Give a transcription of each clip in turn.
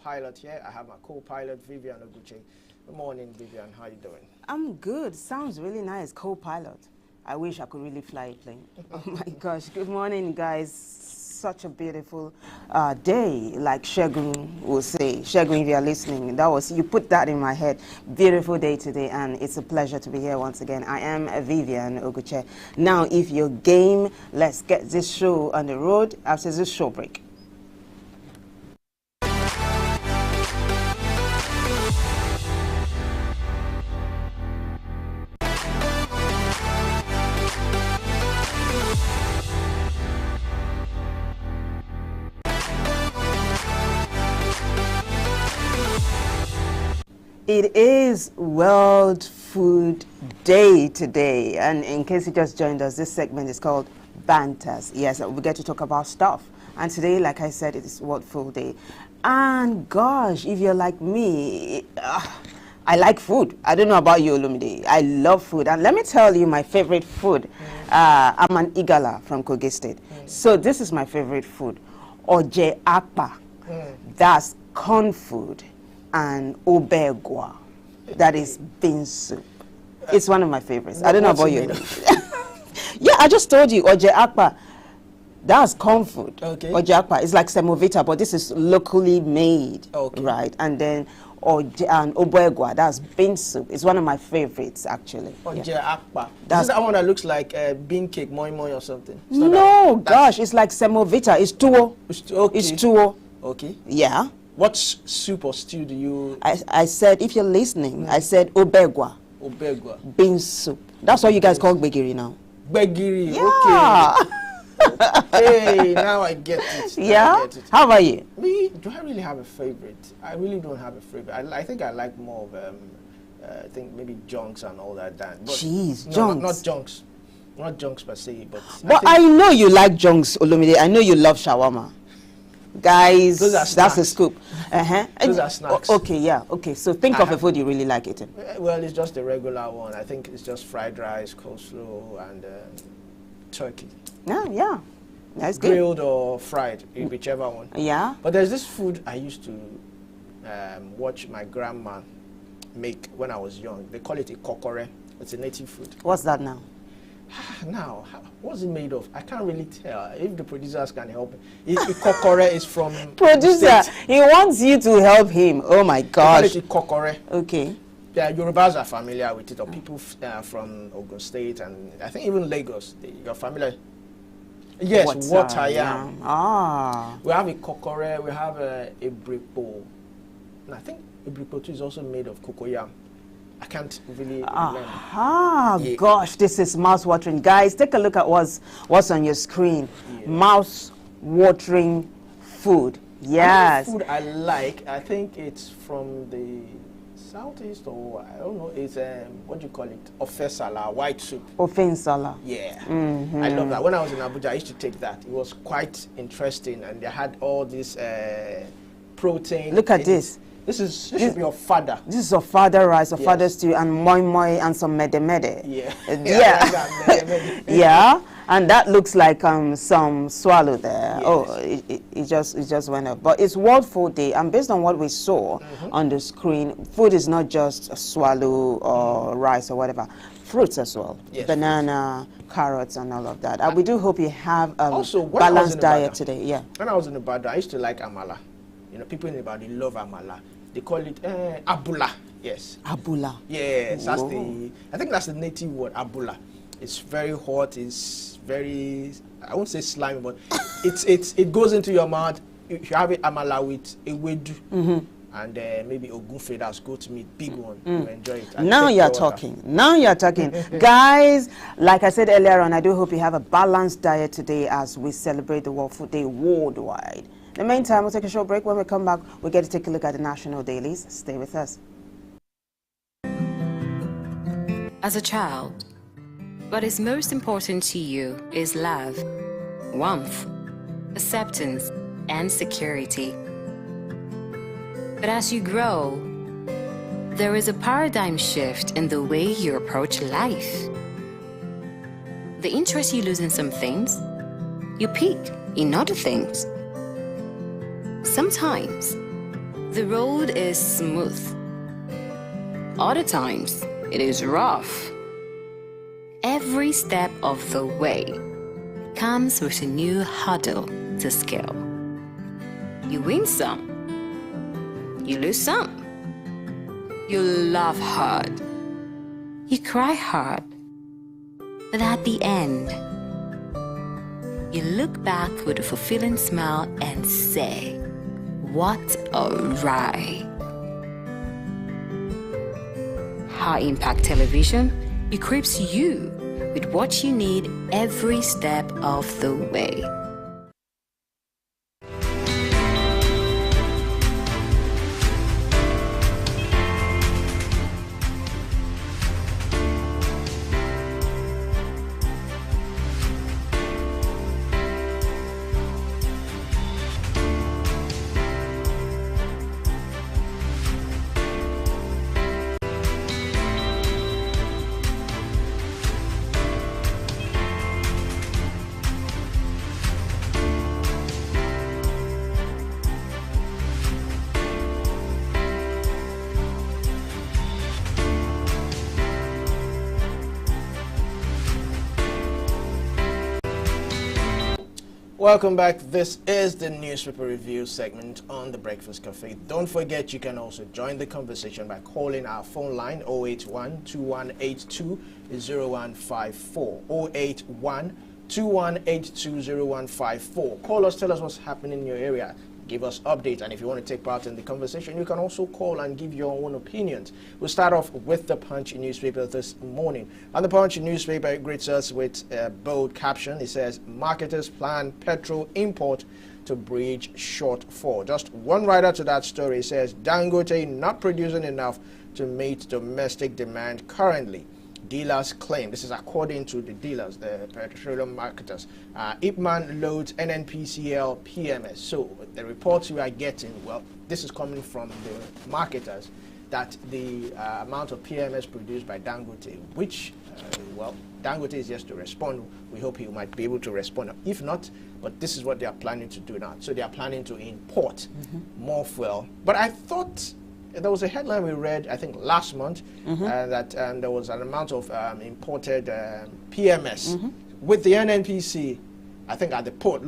pilot here. I have my co-pilot, Vivian Oguche. Good morning, Vivian. How are you doing? I'm good. Sounds really nice, co-pilot. I wish I could really fly a plane. Oh my gosh. Good morning, guys. Such a beautiful day, like Shegun will say. Shegun, if you're listening, you put that in my head. Beautiful day today, and it's a pleasure to be here once again. I am Vivian Oguche. Now, if you're game, let's get this show on the road after this show break. It is World Food Day today, and in case you just joined us, this segment is called Banters. Yes, we get to talk about stuff, and today, like I said, it is World Food Day. And gosh, if you're like me, I like food. I don't know about you, Olumide. I love food, and let me tell you my favorite food. I'm an Igala from Kogi State, so this is my favorite food, Oje Akpa. That's corn food. And obegwa, that is bean soup. It's one of my favorites. I don't know about you. Yeah, I just told you, Oje Akpa, that's corn food. Okay. Oje Akpa is like semovita, but this is locally made, right? And then obegwa, that's bean soup. It's one of my favorites, actually. Oje Akpa. Is that one that looks like bean cake, moi moi or something? No, gosh, it's like semovita. It's tuwo. It's tuwo. Okay. Yeah. What soup or stew do you... I said, if you're listening, I said obegwa. Obegwa. Bean soup. That's what you guys call gbegiri now. Gbegiri, yeah. Okay. Hey, now I get it. Yeah? I get it. How about you? Me, do I really have a favorite? I really don't have a favorite. I think I like more of, I think maybe junks and all that. Jeez, no, junks. Not junks. Not junks per se, but... But I know you like junks, Olumide. I know you love shawarma. Guys, that's a scoop. Those are snacks. Okay, yeah. Okay, so think of a food you really like eating. Well, it's just the regular one. I think it's just fried rice, coleslaw, and turkey. Yeah. That's good. Grilled or fried, whichever one. Yeah. But there's this food I used to watch my grandma make when I was young. They call it a kokore. It's a native food. What's that now? Now, what's it made of? I can't really tell. If the producers can help me. Kokore is from... Producer, he wants you to help him. Oh my gosh. They call it kokore. Okay. Yeah, Yorubas are familiar with it, or people from Ogun State, and I think even Lagos. You're familiar? Yes, water yam. Ah. We have a kokore, we have a bripo. And I think a bripo too is also made of cocoyam. I can't really remember. Gosh, this is mouth-watering. Guys, take a look at what's on your screen. Yeah. Mouth-watering food. Yes. Food I like, I think it's from the southeast, or I don't know, it's what do you call it? Ofesala, white soup. Ofensala. Yeah. I love that. When I was in Abuja, I used to take that. It was quite interesting, and they had all this protein. Look at this. This should be ofada. This is ofada rice, ofada stew, and moi moi, and some mede mede. Yeah. Yeah. Yeah. And that looks like some swallow there. Yes. Oh, it just went up. But it's World Food Day, and based on what we saw on the screen, food is not just a swallow or rice or whatever. Fruits as well. Yes, banana, carrots, and all of that. And we do hope you have a balanced diet today. Yeah. When I was in Ibadan, I used to like amala. You know, people in Ibadan love amala. They call it abula. Yes. Abula. Yes, that's I think that's the native word, abula. It's very hot. It's very, I won't say slimy, but it goes into your mouth. If you have it amala with ewedu and maybe ogunfe, that's goat meat, big one. You enjoy it. And now you're talking. Now you're talking. Guys, like I said earlier on, I do hope you have a balanced diet today as we celebrate the World Food Day worldwide. In the meantime, we'll take a short break. When we come back, we'll get to take a look at the national dailies. Stay with us. As a child, what is most important to you is love, warmth, acceptance, and security. But as you grow, there is a paradigm shift in the way you approach life. The interest you lose in some things, you pick in other things. Sometimes, the road is smooth. Other times, it is rough. Every step of the way comes with a new hurdle to scale. You win some, you lose some. You laugh hard, you cry hard, but at the end, you look back with a fulfilling smile and say, what a ride. High Impact Television equips you with what you need every step of the way. Welcome back. This is the newspaper review segment on the Breakfast Cafe. Don't forget you can also join the conversation by calling our phone line 081-2182-0154. 081-2182-0154. Call us, tell us what's happening in your area. Give us updates, and if you want to take part in the conversation, you can also call and give your own opinions. We'll start off with the Punch newspaper this morning. And the Punch newspaper greets us with a bold caption. It says, marketers plan petrol import to bridge shortfall. Just one writer to that story says, Dangote not producing enough to meet domestic demand currently. Dealers claim, this is according to the dealers, the petroleum marketers, Ipman loads NNPCL PMS. So the reports we are getting, well, this is coming from the marketers, that the amount of PMS produced by Dangote, which, well, Dangote is just to respond. We hope he might be able to respond. If not, but this is what they are planning to do now. So they are planning to import more fuel. But I thought there was a headline we read, I think, last month, that there was an amount of imported PMS with the NNPC, I think, at the port.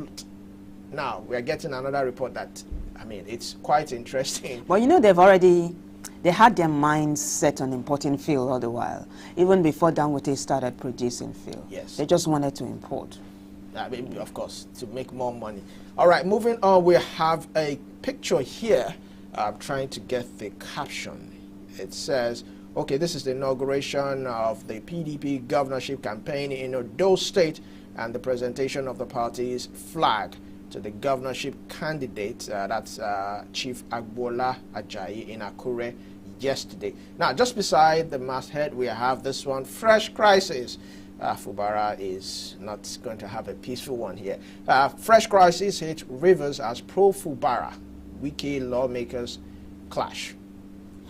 Now, we are getting another report that, I mean, it's quite interesting. Well, you know, they had their minds set on importing fuel all the while, even before Dangote started producing fuel. Yes. They just wanted to import. I mean, of course, to make more money. All right, moving on, we have a picture here. I'm trying to get the caption. It says, okay, this is the inauguration of the PDP governorship campaign in Ondo State and the presentation of the party's flag to the governorship candidate, that's Chief Agbola Ajayi in Akure yesterday. Now, just beside the masthead, we have this one, Fresh Crisis. Fubara is not going to have a peaceful one here. Fresh Crisis hit Rivers as pro-Fubara. Wiki lawmakers clash.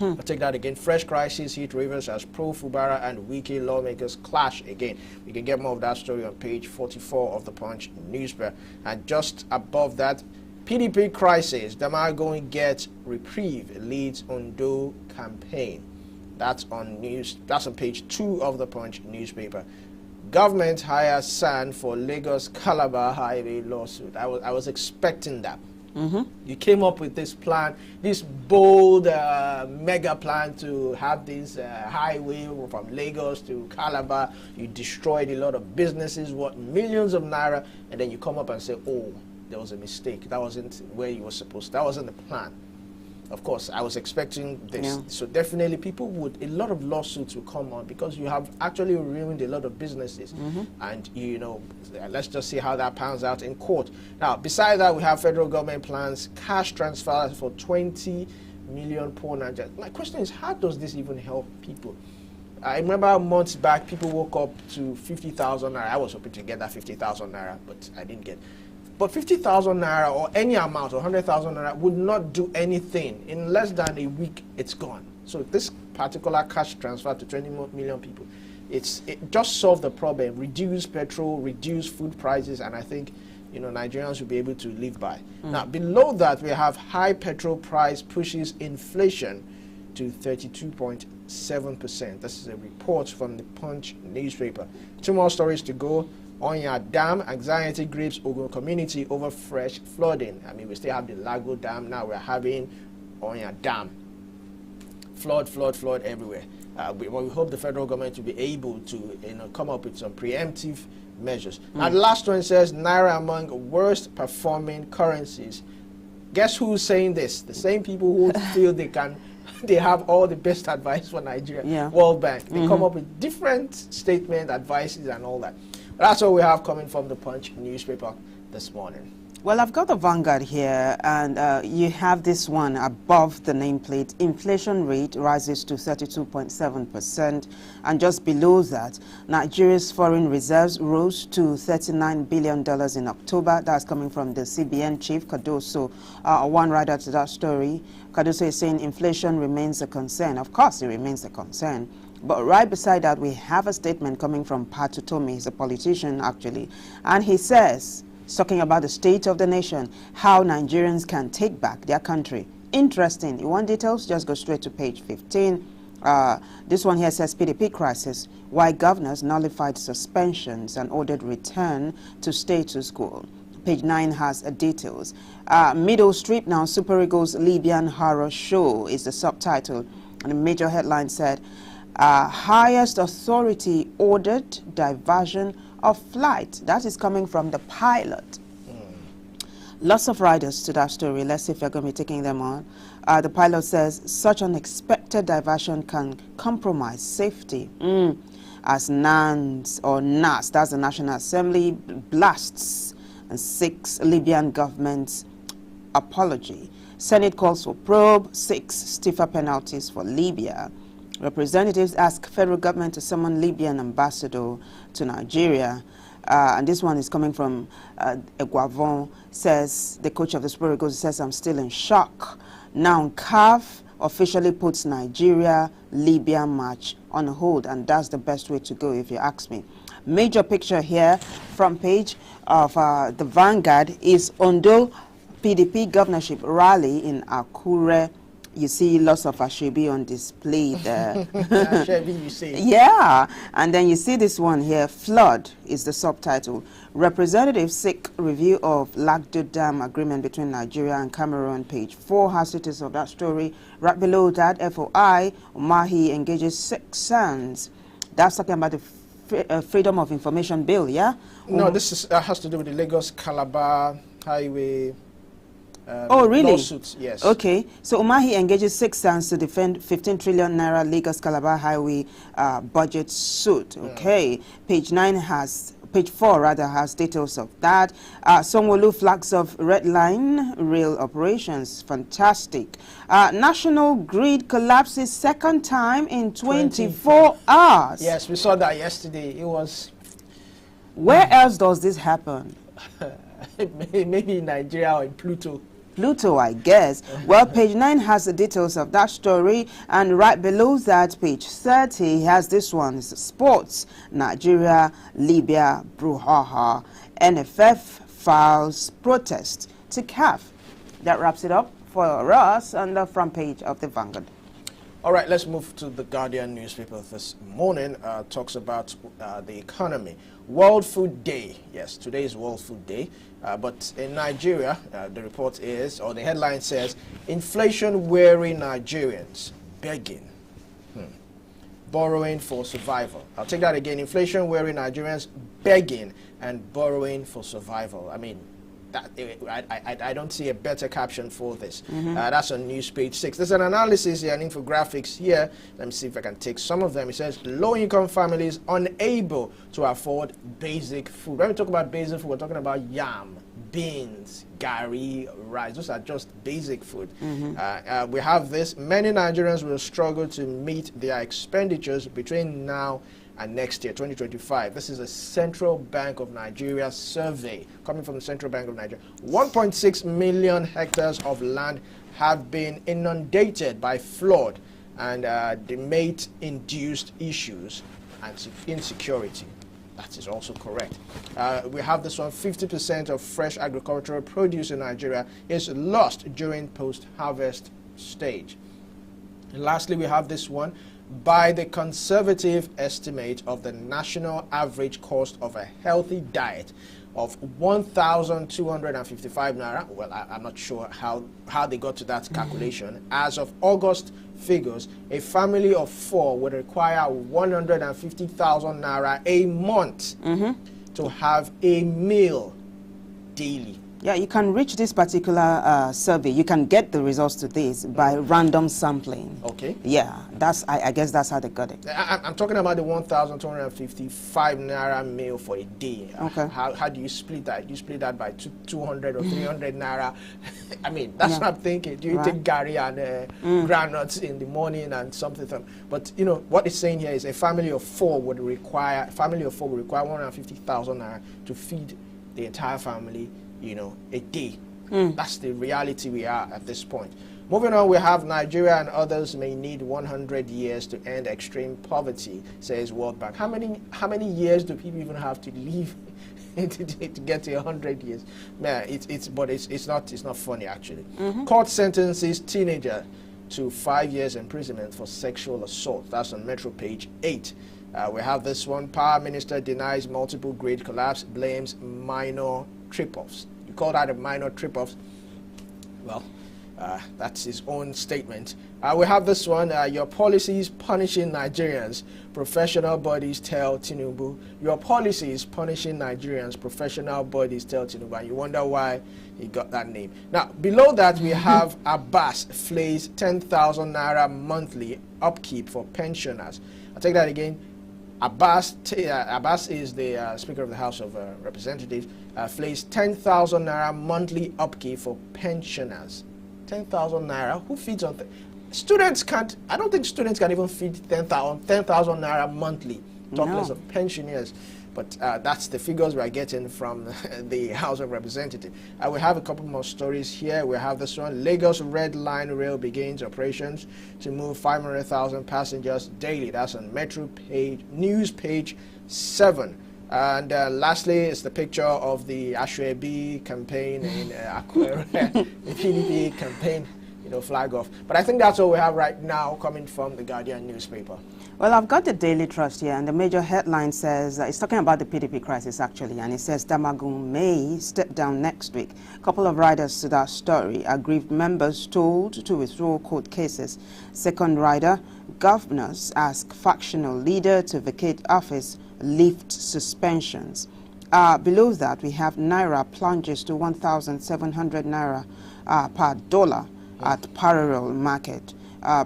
I'll take that again. Fresh crisis hit Rivers as pro-Fubara and Wiki lawmakers clash again. We can get more of that story on page 44 of the Punch newspaper. And just above that, PDP crisis. Damago gets reprieve, leads Ondo campaign. That's on page 2 of the Punch newspaper. Government hires SAN for Lagos Calabar highway lawsuit. I was expecting that. You came up with this plan, this bold mega plan to have this highway from Lagos to Calabar. You destroyed a lot of businesses, what, millions of naira, and then you come up and say, oh, there was a mistake. That wasn't where you were supposed to. That wasn't the plan. Of course, I was expecting this. Yeah. So definitely a lot of lawsuits will come on because you have actually ruined a lot of businesses. And, you know, let's just see how that pans out in court. Now, besides that, we have federal government plans, cash transfers for 20 million poor Nigerians. My question is, how does this even help people? I remember months back, people woke up to 50,000 naira. I was hoping to get that 50,000 naira, but I didn't get. But 50,000 naira or any amount, or 100,000 naira, would not do anything. In less than a week, it's gone. So this particular cash transfer to 20 million people, it just solved the problem, reduce petrol, reduce food prices, and I think Nigerians will be able to live by. Now, below that, we have high petrol price pushes inflation to 32.7%. This is a report from the Punch newspaper. 2 more stories to go. Onya Dam, anxiety grips Ogun community over fresh flooding. I mean, we still have the Lago Dam. Now we're having Onya Dam. Flood everywhere. We hope the federal government will be able to come up with some preemptive measures. Now, the last one says Naira among worst performing currencies. Guess who's saying this? The same people who feel they have all the best advice for Nigeria. Yeah. World Bank. They come up with different statement advices and all that. But that's all we have coming from the Punch newspaper this morning. Well, I've got the Vanguard here, and you have this one above the nameplate. Inflation rate rises to 32.7%, and just below that, Nigeria's foreign reserves rose to $39 billion in October. That's coming from the CBN chief, Cardoso. One writer to that story, Cardoso is saying inflation remains a concern. Of course, it remains a concern. But right beside that, we have a statement coming from Patu Tomi. He's a politician, actually, and he says, talking about the state of the nation, how Nigerians can take back their country. Interesting. You want details? Just go straight to page 15. This one here says PDP crisis, why governors nullified suspensions and ordered return to status quo. Page 9 has details. Middle Strip now, Super Eagles Libyan horror show is the subtitle. And the major headline said, highest authority ordered diversion of flight. That is coming from the pilot. Lots of riders to that story. Let's see if you're going to be taking them on. The pilot says such unexpected diversion can compromise safety. As NANS, that's the National Assembly, blasts and seeks Libyan government's apology. Senate calls for probe, seeks stiffer penalties for Libya. Representatives ask federal government to summon Libyan ambassador to Nigeria. And this one is coming from Eguavon, says, the coach of the Super Eagles says, I'm still in shock. Now CAF officially puts Nigeria-Libya match on hold, and that's the best way to go if you ask me. Major picture here, front page of the Vanguard is Ondo PDP governorship rally in Akure. You see lots of Ashwebi on display there. Ashwebi, you see. Yeah, and then you see this one here, flood is the subtitle. Representatives seek review of Lagdo Dam agreement between Nigeria and Cameroon. Page 4 has details of that story. Right below that, FOI, Umahi engages 6 sons. That's talking about the Freedom of Information Bill, yeah? No, this has to do with the Lagos-Calabar Highway. Oh, really? Lawsuits, yes. Okay. So Umahi engages 6 sons to defend 15 trillion naira Lagos-Calabar Highway budget suit. Okay. Page 4 has details of that. Sanwo-Olu flags of red line rail operations. Fantastic. National grid collapses second time in 24 hours. Yes, we saw that yesterday. It was... Where else does this happen? Maybe in Nigeria or in Pluto. Pluto, I guess. Well, page 9 has the details of that story, and right below that, page 30 has this one. It's sports. Nigeria, Libya, brouhaha. NFF files protest to CAF. That wraps it up for us on the front page of the Vanguard. All right, let's move to the Guardian newspaper this morning. Talks about the economy. World Food Day. Yes, today is World Food Day. But in Nigeria, the report is, or the headline says, inflation-weary Nigerians begging, borrowing for survival. I'll take that again. Inflation-weary Nigerians begging and borrowing for survival. I mean, I don't see a better caption for this. That's on news page 6. There's an analysis here, an infographics here. Let me see if I can take some of them. It says low-income families unable to afford basic food. When we talk about basic food, we're talking about yam, beans, gari, rice. Those are just basic food. We have this. Many Nigerians will struggle to meet their expenditures between now and next year, 2025. This is a Central Bank of Nigeria survey coming from the Central Bank of Nigeria. 1.6 million hectares of land have been inundated by flood and the mate-induced issues and insecurity. That is also correct. We have this one, 50% of fresh agricultural produce in Nigeria is lost during post-harvest stage. And lastly, we have this one, by the conservative estimate of the national average cost of a healthy diet of 1,255 naira. Well, I'm not sure how they got to that calculation. As of August figures, a family of 4 would require 150,000 naira a month to have a meal daily. Yeah, you can reach this particular survey. You can get the results to this by random sampling. Okay. Yeah, I guess that's how they got it. I'm talking about the 1,255 naira meal for a day. Okay. How do you split that? You split that by 200 or 300 naira. I mean, that's what I'm thinking. Do you take gari and granuts in the morning and something? But you know what it's saying here is a family of 4 would require 150,000 naira to feed the entire family, you know, a day. That's the reality we are at this point. Moving on, we have Nigeria and others may need 100 years to end extreme poverty, says World Bank. How many years do people even have to live to get to 100 years? Man, it's not funny actually. Court sentences teenager to 5 years imprisonment for sexual assault. That's on Metro page 8. We have this one, Power Minister denies multiple grade collapse, blames minor trip-offs. You call that a minor trip-offs? Well, that's his own statement. We have this one, your policies punishing Nigerians, professional bodies tell Tinubu. Your policies punishing Nigerians, professional bodies tell Tinubu. And you wonder why he got that name. Now, below that we have Abbas flays 10,000 naira monthly upkeep for pensioners. I'll take that again. Abbas is the Speaker of the House of Representatives, flays 10,000 naira monthly upkeep for pensioners. 10,000 naira, who feeds on students can't, I don't think students can even feed 10,000 naira monthly, talk less of pensioners. But that's the figures we're getting from the House of Representatives. We have a couple more stories here. We have this one. Lagos Red Line Rail begins operations to move 500,000 passengers daily. That's on Metro page, news page 7. And lastly, it's the picture of the Ashwebi campaign in Akure, the PDP campaign, you know, flag off. But I think that's all we have right now coming from the Guardian newspaper. Well, I've got the Daily Trust here, and the major headline says, it's talking about the PDP crisis, actually, and it says Damagum may step down next week. A couple of riders to that story. Aggrieved members told to withdraw court cases. Second rider, governors ask factional leader to vacate office, lift suspensions. Below that, we have Naira plunges to 1,700 Naira per dollar at parallel market.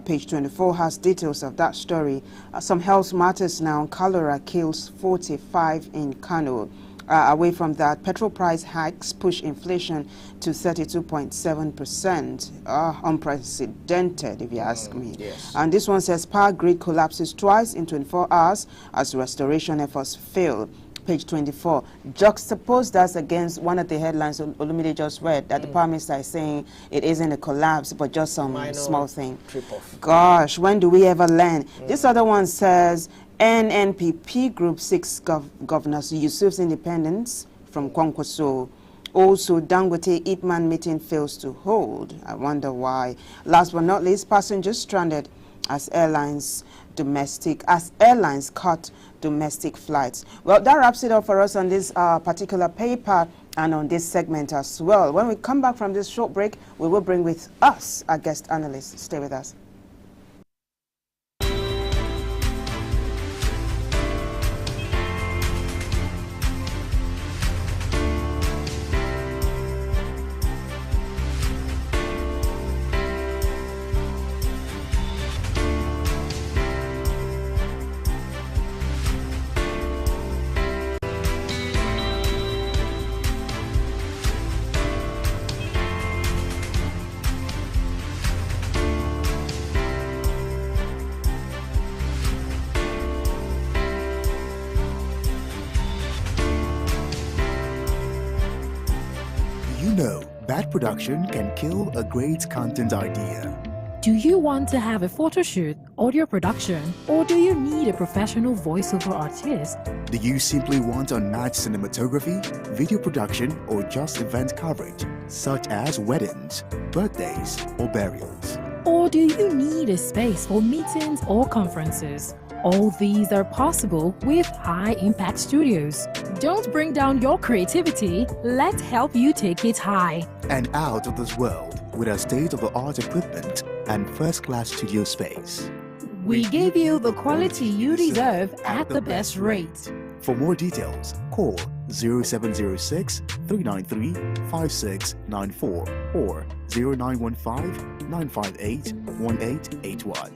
Page 24 has details of that story. Some health matters now. Cholera kills 45 in Kano. Away from that, petrol price hikes push inflation to 32.7%. Unprecedented, if you ask me. Yes. And this one says power grid collapses twice in 24 hours as restoration efforts fail. Page 24. Juxtapose that against one of the headlines Olumide just read, that the Prime Minister is saying it isn't a collapse, but just some minor small thing. Trip-off. Gosh, when do we ever learn? This other one says NNPP Group 6 governors Yusuf's independence from Kwankwaso. Also, Dangote Ipman meeting fails to hold. I wonder why. Last but not least, passengers stranded as airlines cut domestic flights. Well, that wraps it up for us on this particular paper and on this segment as well. When we come back from this short break, we will bring with us our guest analyst. Stay with us. You know, bad production can kill a great content idea. Do you want to have a photo shoot, audio production, or do you need a professional voiceover artist? Do you simply want unmatched cinematography, video production, or just event coverage, such as weddings, birthdays, or burials? Or do you need a space for meetings or conferences? All these are possible with High Impact Studios. Don't bring down your creativity, let's help you take it high. And out of this world with our state-of-the-art equipment and first-class studio space. We give you the quality you deserve at the best rate. For more details, call 0706 393 5694 or 0915 958 1881.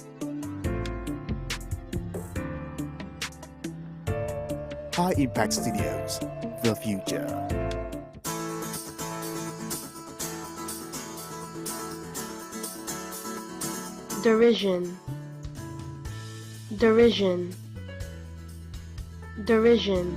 High Impact Studios, the future. Derision, derision, derision.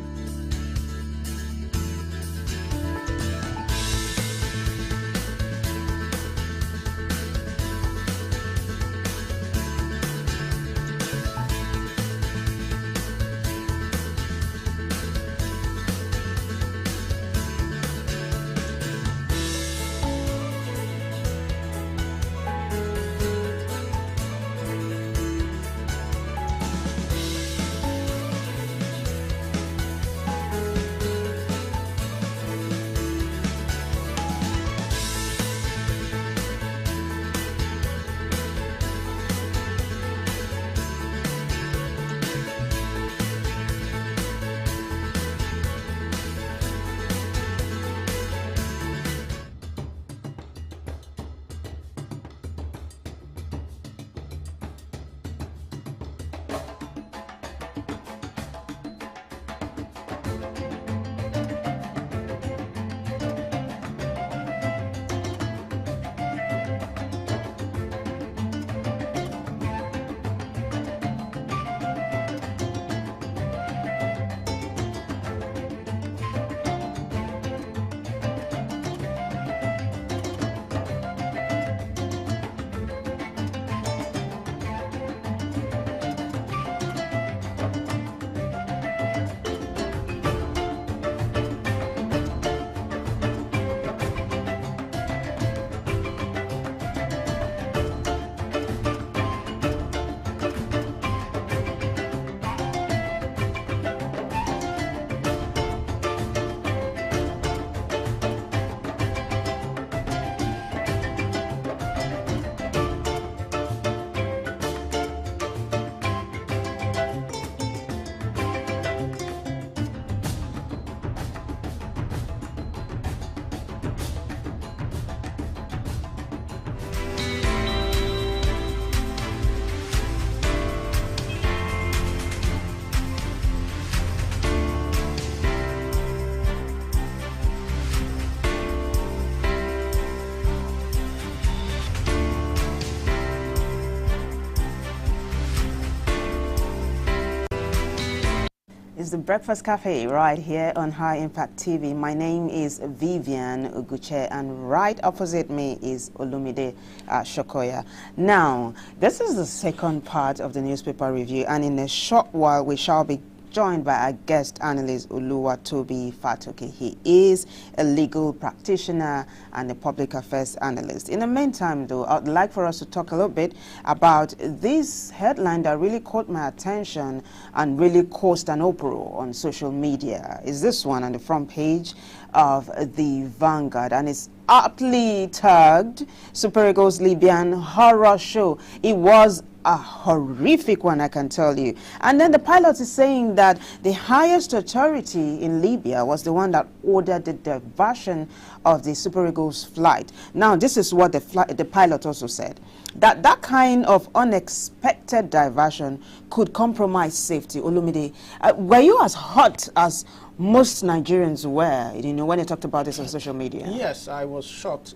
It's the Breakfast Cafe right here on High Impact TV. My name is Vivian Uguche, and right opposite me is Olumide Shokoya. Now, this is the second part of the newspaper review, and in a short while we shall be joined by our guest analyst Oluwatobi Fatoke. He is a legal practitioner and a public affairs analyst. In the meantime, though, I'd like for us to talk a little bit about this headline that really caught my attention and really caused an uproar on social media. Is this one on the front page of the Vanguard, and it's aptly tagged Super Eagles Libyan horror show. It was a horrific one, I can tell you. And then the pilot is saying that the highest authority in Libya was the one that ordered the diversion of the Super Eagles flight. Now, this is what the pilot also said, that that kind of unexpected diversion could compromise safety. Olumide, were you as hot as most Nigerians were, you know, when they talked about this on social media? Yes, I was shocked.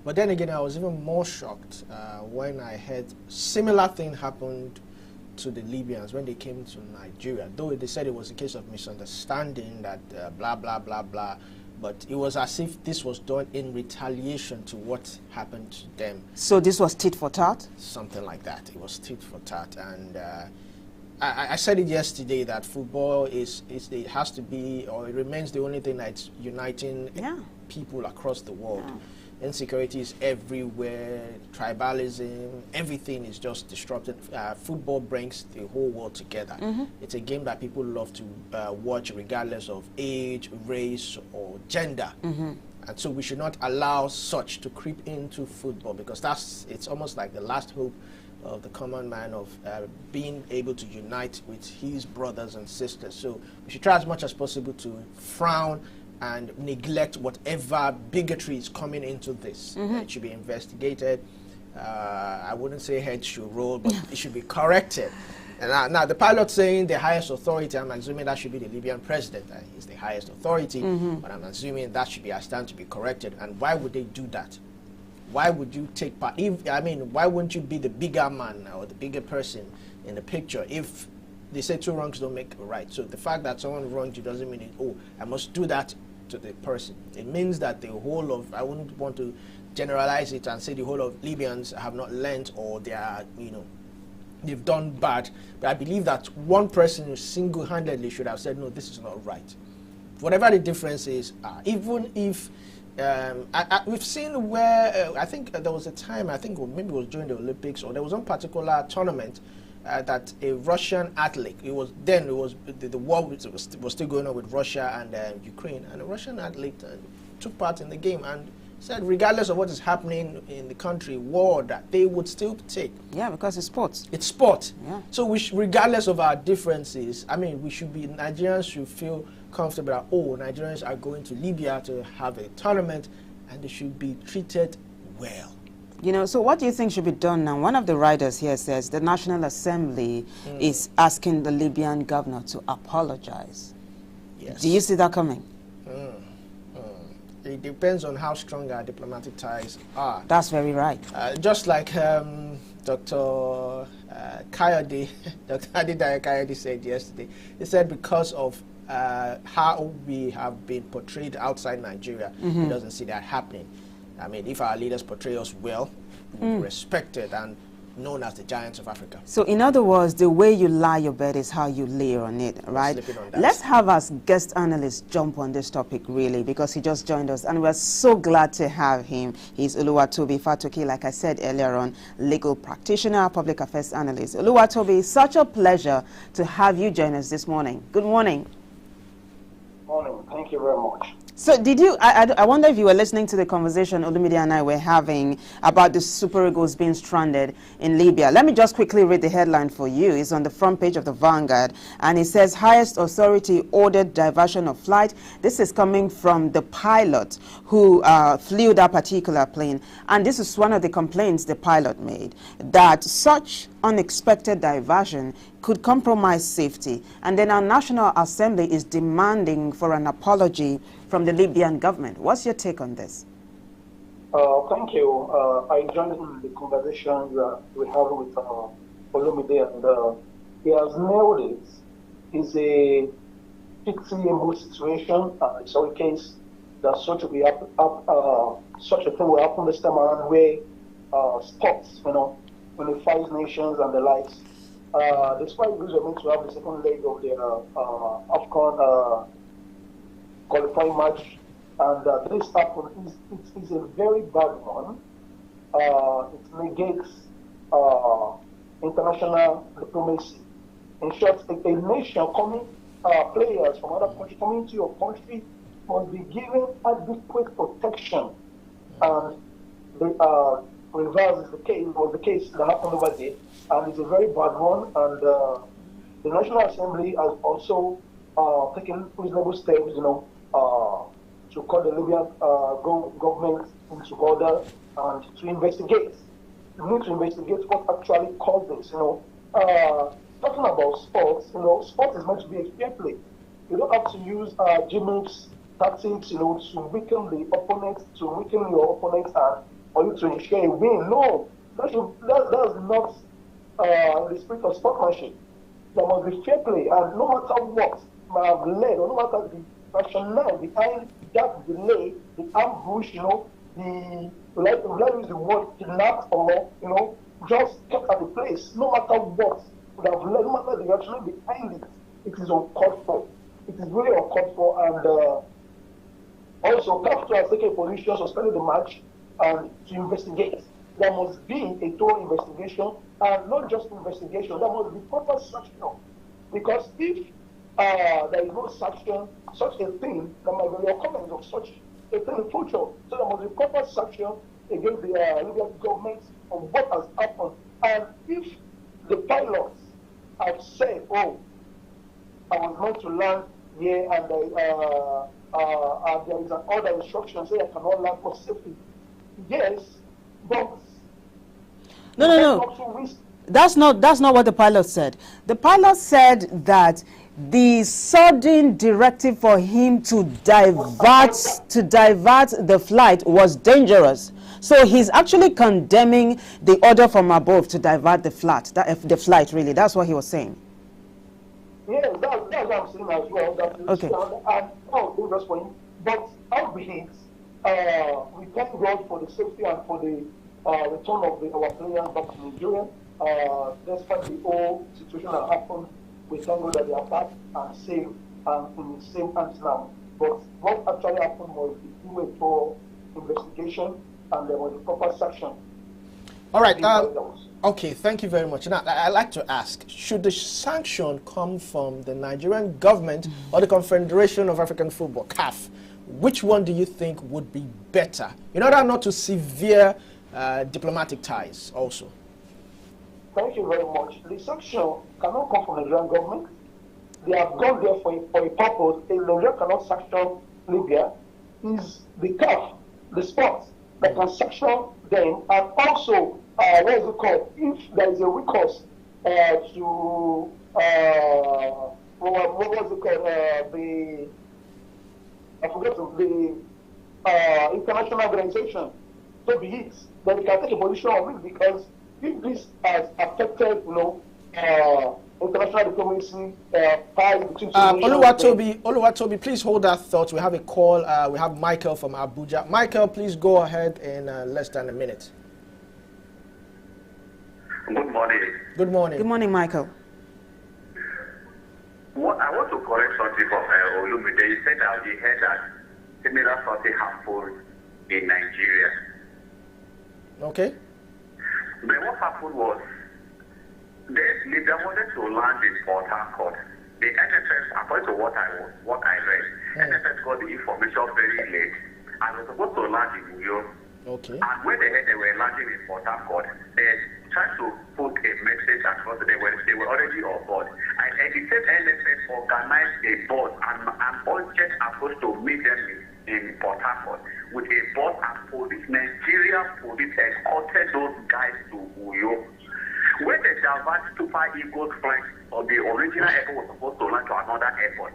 But then again, I was even more shocked when I heard similar thing happened to the Libyans when they came to Nigeria. Though they said it was a case of misunderstanding, that blah, blah, blah, blah. But it was as if this was done in retaliation to what happened to them. So this was tit for tat? Something like that. It was tit for tat. And I said it yesterday that football it has to be, or it remains the only thing that's uniting people across the world. Insecurity is everywhere, tribalism, everything is just disrupted. Football brings the whole world together. It's a game that people love to watch regardless of age, race, or gender. And so we should not allow such to creep into football, because it's almost like the last hope of the common man of being able to unite with his brothers and sisters. So we should try as much as possible to frown and neglect whatever bigotry is coming into this. It should be investigated. I wouldn't say heads should roll, but it should be corrected. And now the pilot saying the highest authority, I'm assuming that should be the Libyan president. He's the highest authority, but I'm assuming that should be a stand to be corrected. And why would they do that? Why would you take part? Why wouldn't you be the bigger man or the bigger person in the picture if they say two wrongs don't make a right? So the fact that someone wronged you doesn't mean, I must do that to the person. It means that the whole of, I wouldn't want to generalize it and say the whole of Libyans have not learned, or they are, they've done bad. But I believe that one person single-handedly should have said, no, this is not right. Whatever the difference is, even if we've seen where I think there was a time, I think maybe it was during the Olympics, or there was one particular tournament that a Russian athlete, the war was still going on with Russia and Ukraine, and a Russian athlete took part in the game and said regardless of what is happening in the country, war, that they would still take. Yeah, because it's sports. It's sport. Yeah. So regardless of our differences, Nigerians should feel comfortable that, Nigerians are going to Libya to have a tournament, and they should be treated well. So what do you think should be done now? One of the writers here says the National Assembly is asking the Libyan governor to apologize. Yes. Do you see that coming? It depends on how strong our diplomatic ties are. That's very right. Just like Dr. Kayode, Dr. Adidaya Kayode said yesterday, he said because of how we have been portrayed outside Nigeria, he doesn't see that happening. If our leaders portray us well, we'll be respected and known as the giants of Africa. So in other words, the way you lie your bed is how you lay on it, right? Let's have our guest analyst jump on this topic, really, because he just joined us, and we're so glad to have him. He's Oluwatobi Fatoki, like I said earlier on, legal practitioner, public affairs analyst. Oluwatobi, such a pleasure to have you join us this morning. Good morning. Morning. Thank you very much. So did you, I wonder if you were listening to the conversation Olumide and I were having about the Super Eagles being stranded in Libya. Let me just quickly read the headline for you. It's on the front page of the Vanguard, and it says, highest authority ordered diversion of flight. This is coming from the pilot who flew that particular plane. And this is one of the complaints the pilot made, that such unexpected diversion could compromise safety. And then our National Assembly is demanding for an apology from the Libyan government. What's your take on this? Thank you. I joined in the conversation we have with Olumide, and he has nailed it. It's a pitiable situation. It's a case that such a thing will happen this time around, where sports, unifies nations and the likes. Despite we are meant to have the second leg of the AFCON qualifying match, and this happened, is a very bad one. It negates international diplomacy. In short, a nation coming, players from other countries coming to your country must be given adequate protection. And the reverse is the case, was the case that happened over there, and it's a very bad one. And the National Assembly has also taken reasonable steps, to call the Libyan government into order and to investigate. We need to investigate what actually caused this. Talking about sports, sport is meant to be a fair play. You don't have to use gimmicks, tactics, to weaken the opponent, to weaken your opponent, and for you to ensure a win. No, that's not the spirit of sportsmanship. There must be fair play, and no matter what might have led, or no matter the rationale behind that delay, the ambush, let use the word kidnap or, just kept at the place, no matter what, would have led, no matter the rationale behind it, it is uncalled for. It is really uncalled for, and also, CAF has taken a position suspending the match and to investigate. There must be a thorough investigation, and not just investigation, there must be proper sanction. Because if there is no sanction, such a thing, there might be occurrence of such a thing in future. So there must be proper sanction against the Libyan government of what has happened. And if the pilots have said, oh, I was meant to land here and there is an order instruction saying I cannot land for safety. Yes, but no. That's not what the pilot said. The pilot said that the sudden directive for him to divert the flight was dangerous. So he's actually condemning the order from above to divert the flight. Really, that's what he was saying. Yes, that's what I'm saying as well. That okay. And dangerous for him. But albeit, we thank God for the safety and for the return of our players back to Nigeria. Despite the whole situation that happened, we thank God that they are back and safe and in the same hands now. But what actually happened was the do a thorough investigation and there was a proper sanction. All right. Okay, thank you very much. Now, I'd like to ask, should the sanction come from the Nigerian government or the Confederation of African Football, CAF? Which one do you think would be better, in order not to sever diplomatic ties also? Thank you very much. The sanction cannot come from the Nigerian government. They have gone there for a purpose. A Nigeria cannot sanction Libya. Is the CAF, the sport, that can sanction them, and also what is it called? If there is a recourse to what was it called? The international organization, so be it, then we can take a position on it, because if this has affected, international diplomacy, ties between Oluwatobi, please hold that thought. We have a call. We have Michael from Abuja. Michael, please go ahead in less than a minute. Good morning. Good morning. Good morning, Michael. I want to correct something from Olumide. He said that he heard that similar something happened in Nigeria. Okay. But what happened was, Libya wanted to land in Port Harcourt. The NFS, according to what I read, NFS got the information very late and was supposed to land in New York. Okay. And when they heard they were landing in Port Harcourt, they tried to put a message across. They were already on board. And the same NFS organized a boat and an urgent approach to meet them in Port Harcourt with a boat and police. Nigerian police escorted those guys to Uyo. When they diverted Super Eagles flight or the original airport was supposed to land to another airport,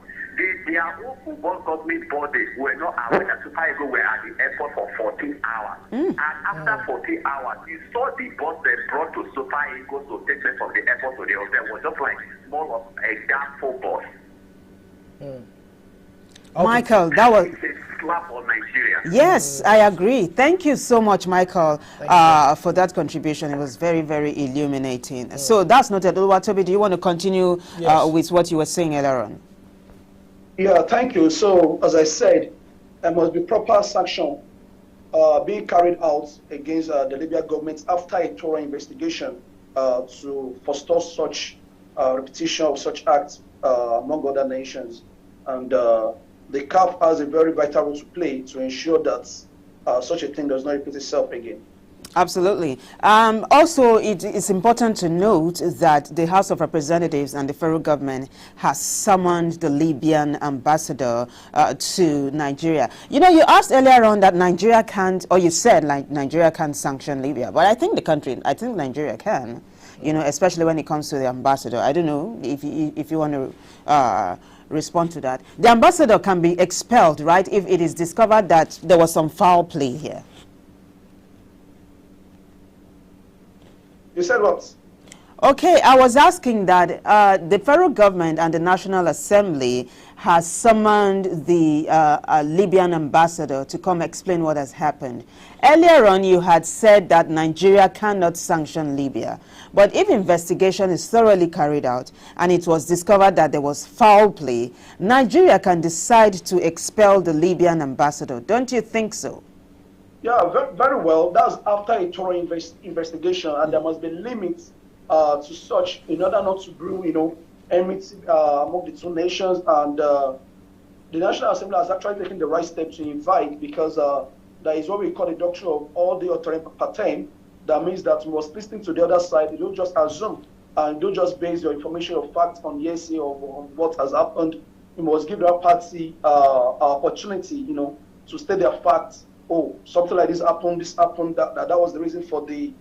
their own football government bodies were not aware that Super Eagles were at the airport for 14 hours. And after 14 hours, you saw the bus they brought to Super Eagles to take them from the airport to the hotel was just like more of a damn football. Okay. Michael, that was a slap on Nigeria. Yes, I agree. Thank you so much, Michael, for that contribution. It was very, very illuminating. So that's noted. Oluwatobi, do you want to continue with what you were saying earlier on? Yeah, thank you. So, as I said, there must be proper sanction being carried out against the Libyan government after a thorough investigation to forestall such repetition of such acts among other nations. And the CAF has a very vital role to play to ensure that such a thing does not repeat itself again. Absolutely. Also, it is important to note that the House of Representatives and the federal government has summoned the Libyan ambassador to Nigeria. You know, you asked earlier on that Nigeria can't, or you said like Nigeria can't sanction Libya, but I think Nigeria can, you know, especially when it comes to the ambassador. I don't know if you want to respond to that. The ambassador can be expelled, right, if it is discovered that there was some foul play here. You said what? Okay, I was asking that the federal government and the National Assembly has summoned the Libyan ambassador to come explain what has happened. Earlier on, you had said that Nigeria cannot sanction Libya. But if investigation is thoroughly carried out and it was discovered that there was foul play, Nigeria can decide to expel the Libyan ambassador. Don't you think so? Yeah, very, very well. That's after a thorough investigation, and there must be limits to such in order not to brew, enmity among the two nations. And the National Assembly has actually taken the right step to invite, because there is what we call the doctrine of all the authority patem. That means that you must listen to the other side. You don't just assume and don't just base your information or facts on hearsay or on what has happened. You must give that party opportunity, to state their facts. Oh, something like this happened, that was the reason for the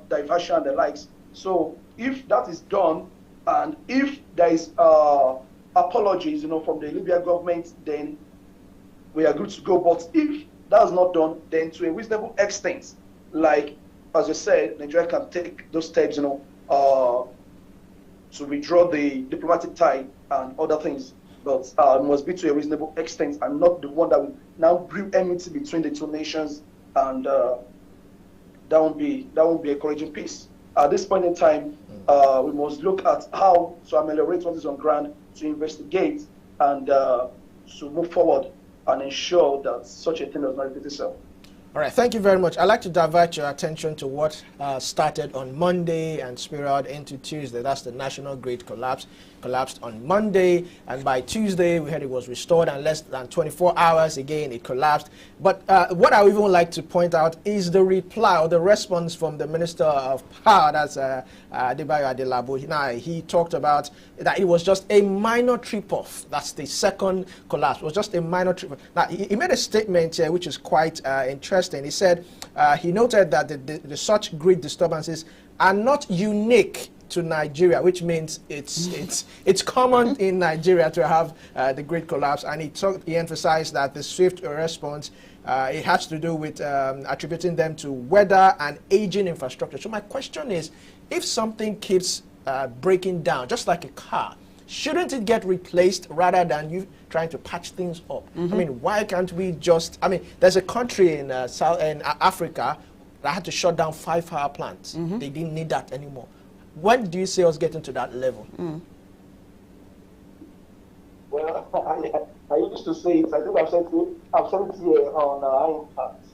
diversion and the likes. So if that is done, and if there is apologies, from the Libyan government, then we are good to go. But if that's not done, then to a reasonable extent, like as you said, Nigeria can take those steps, to withdraw the diplomatic tie and other things. But it must be to a reasonable extent, and not the one that will now brew enmity between the two nations, and that won't be encouraging peace. At this point in time, we must look at how to ameliorate what is on ground, to investigate, and to move forward and ensure that such a thing does not repeat itself. All right, thank you very much. I'd like to divert your attention to what started on Monday and spiraled into Tuesday. That's the national grid collapsed on Monday, and by Tuesday we heard it was restored, and less than 24 hours again it collapsed. But what I even like to point out is the reply or the response from the Minister of Power, that's Adebayo Adelabo. Now, he talked about that it was just a minor trip-off. That's the second collapse. It was just a minor trip-off. Now, he made a statement here which is quite interesting. He said he noted that the such grid disturbances are not unique to Nigeria, which means it's common in Nigeria to have the grid collapse, and he emphasized that the swift response it has to do with attributing them to weather and aging infrastructure. So my question is, if something keeps breaking down, just like a car, shouldn't it get replaced rather than you trying to patch things up? I mean, why can't we just? I mean, there's a country in Africa that had to shut down 5 power plants. They didn't need that anymore. When do you see us getting to that level? Well, I used to say it. I think I've said it here on Impact.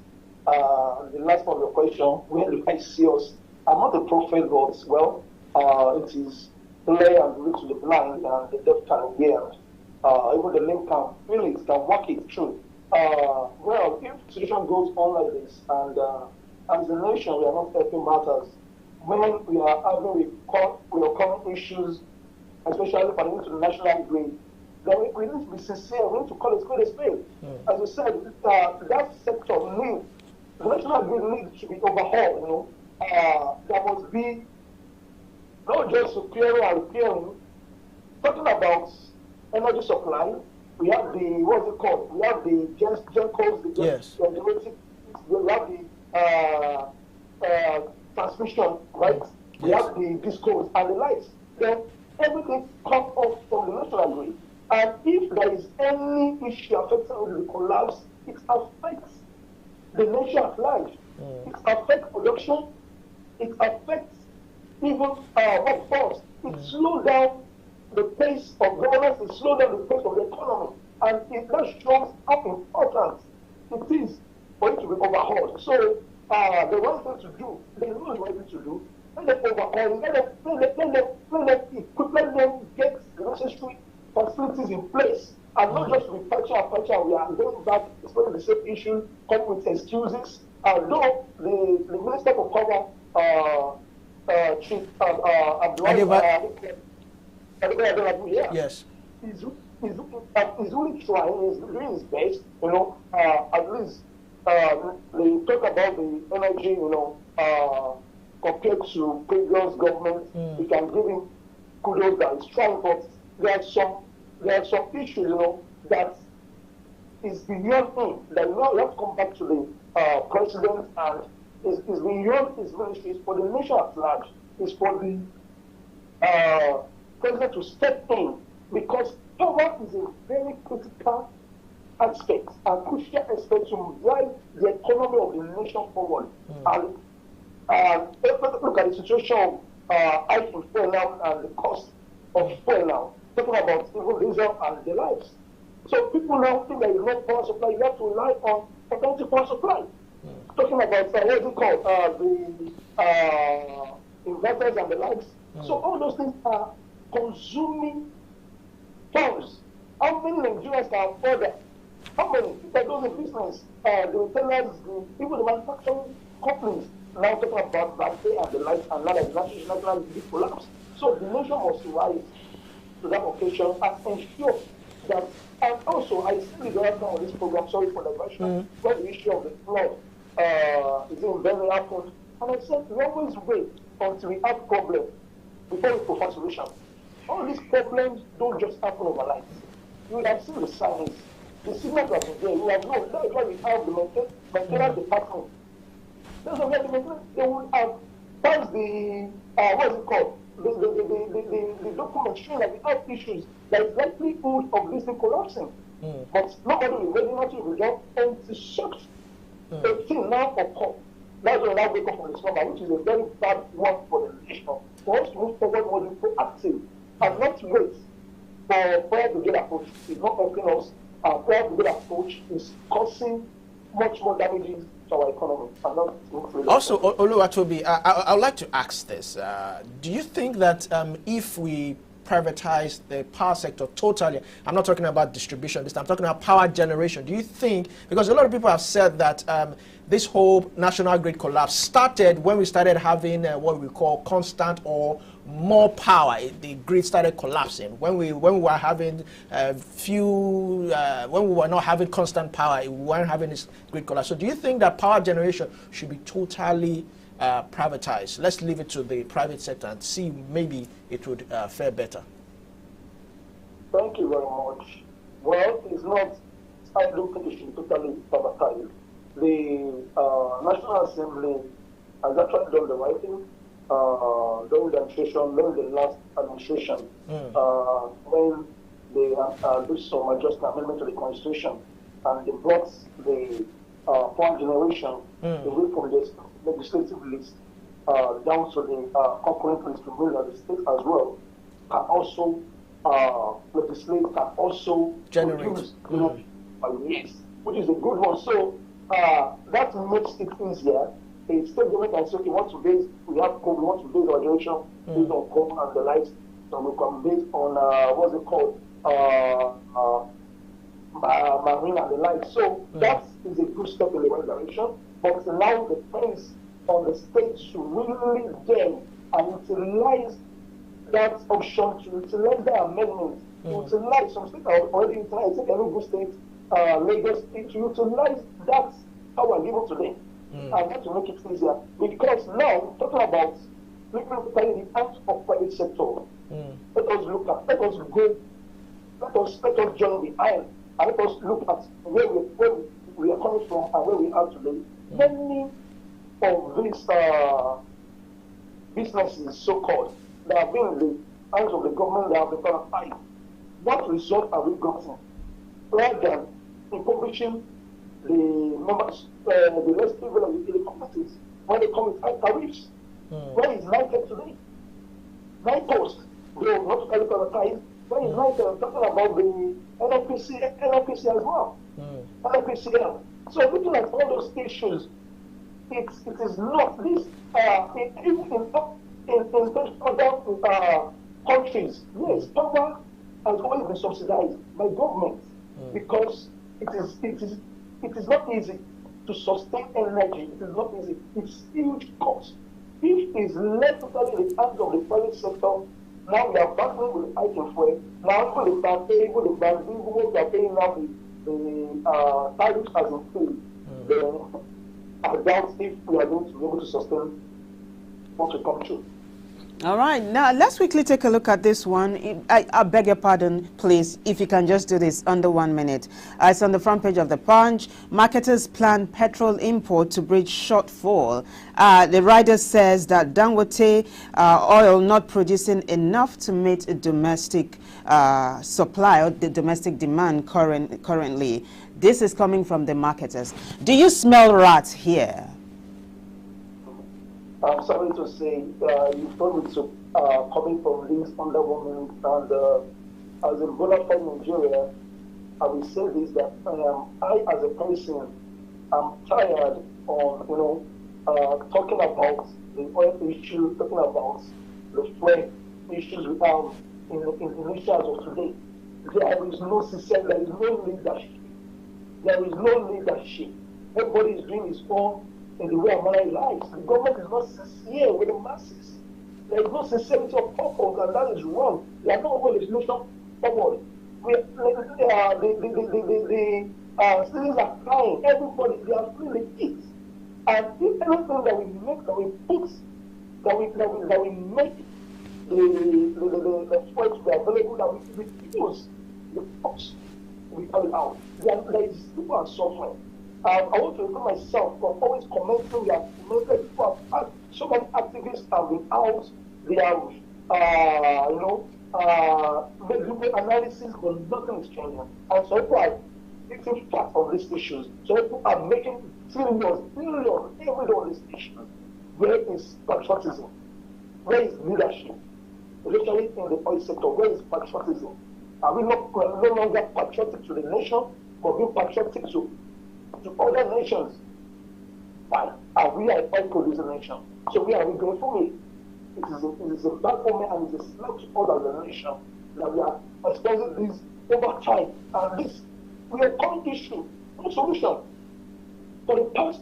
The last part of your question, where do I see us? I'm not a prophet, but well, it is clear and read to the blind, and the deaf can hear. Even the lame can feel it, can walk it through. Well, if the situation goes on like this, and as a nation we are not helping matters, when we are having common issues, especially pertaining to the national grid, then we need to be sincere. We need to call it a spade. As you said, that sector needs, the national grid needs to be overhauled. There must be not just repairing and repairing. Talking about energy supply, we have the what's it called? We have the GenCos, the generating. We have the transmission, right? We have the discos and the lights. Then everything comes off from the national grid. And if there is any issue affecting the collapse, it affects the nation at large. It affects production. It affects even workforce. It slows down the pace of governance. It slows down the pace of the economy. And it just shows how important it is for it to be overhauled. So the right thing to do, they know the right thing to do. Let them overhaul. Let them equip. Let them get the necessary facilities in place, and not just with patch. We are going back, exploring the same issue, come with excuses. Though the Minister for Power, Chief Yes. He's really trying. He's doing his best. At least they talk about the energy. Compared to previous governments, we can give him kudos that he's trying, but there are some issues, that is beyond him. That you have to come back to the president, and is beyond his ministries for the nation at large. is for the president to step in, because power is a very critical aspect and crucial aspect to drive the economy of the nation forward. And look at the situation of hiking fuel now and the cost of fuel now, talking about even diesel and the likes. So people now think that you have power supply, you have to rely on alternative power supply. Talking about what is it called, the inverters and the likes. So all those things are consuming funds. How many Nigerians can afford that? How many people those in business, the retailers, even the manufacturing companies now talking about that day and the likes, and now that the national big collapse. So the nation must rise to that occasion and ensure that. And also, I see the director on this program, sorry for the question, where the issue of the flood is in very happened. And I said, we always wait until we have problems before we provide solution. All these problems don't just happen overnight. You would have seen the signs. The signals have been there. You have known. That is why we have the maintenance department. That's why we have the maintenance. They would have passed the, what is it called? The document showing that we have issues. There is likelihood of this thing collapsing. But nobody is ready not to resolve until such a thing now occurs. That's why now wake up from this number, which is a very bad one for the nation. For us to move forward, we must be proactive and not wait for prayer to get approach. It's not helping us. Prayer to get approach is causing much more damages to our economy. Also, Oluwatobi, I would like to ask this. Do you think that if we privatize the power sector totally, I'm not talking about distribution this time, I'm talking about power generation, do you think, because a lot of people have said that this whole national grid collapse started when we started having what we call constant or more power. The grid started collapsing when we were having when we were not having constant power, we weren't having this grid collapse. So do you think that power generation should be totally privatized? Let's leave it to the private sector and see maybe it would fare better. Thank you very much. Well, it's not, I don't think it should be totally privatized. The National Assembly has actually done the right thing during the administration, during the last administration, when they did some adjustment amendment to the Constitution, and they brought the power generation away from the legislative list down to the concurrent list to bring the state as well, can also legislate, can also generate, yes, which is a good one. So that makes it easier. A state government can say, okay, we have coal, we want to base our generation based on coal and the likes, so we can base on what's it called, marine and the likes. So that is a good step in the right direction. But now the depends on the states to really then and utilize that option, to utilize that amendment, to utilize some states are already utilized, take Enugu State, Lagos State, to utilize that power given to them. And that to make it easier. Because now, talking about people putting the hands of private sector, let us look at, let us join the iron, and let us look at where we are coming from and where we are today. Many of these businesses, so-called, that have been in the hands of the government, that have been privatized. What result have we gotten? Rather than impoverishing the members, the less privileged in the communities, when they come with high tariffs. Where is NITEC today? NITOS, they are not totally privatized. Where is NITEC? Talking about the NNPC as well. NNPCL. So looking at all those issues, it is not this, in other countries, yes, power has always been subsidized by government because it is not easy to sustain energy. It is not easy. It's huge cost. If it's left totally in the hands of the private sector, now we are battling with the item for it. Now even the bank, we are paying now the tariffs has increased. Then I doubt if we are going to be able to sustain what we come to. All right, now let's quickly take a look at this one. I beg your pardon, please, if you can just do this under 1 minute. It's on the front page of the Punch. Marketers plan petrol import to bridge shortfall. The rider says that Dangote oil not producing enough to meet a domestic supply or the domestic demand currently. This is coming from the marketers. Do you smell rats here? I'm sorry to say, you told me to coming from this underwoman, and as a bona fide Nigeria, I will say this, that I as a person, I'm tired of, talking about the oil issue, talking about the fuel issues we have in the nation as of today. There is no system, there is no leadership. There is no leadership. Everybody is doing his own in the way of my life. The government is not sincere with the masses. There is no sincerity of purpose, and that is wrong. They are not moving the nation forward. The citizens are crying. Everybody, they are feeling the heat. And if anything that we make, that we fix, that we make the fuel to be available, that we reduce the cost, we call it out. There is people are suffering. I want to recall myself from always commenting. We have commented before. So many activists have been out. They have, making analysis, but nothing is changing. And so people are taking facts on these issues. So people are making billions every day on these issues. Where is patriotism? Where is leadership? Especially in the oil sector, where is patriotism? Are we no longer patriotic to the nation, but being patriotic to other nations? Why are we an oil producing nation? So we are going for it. It is a bad moment, and it is a slap to other nation that we are experiencing this over time. And this we are common issue, no solution. For the past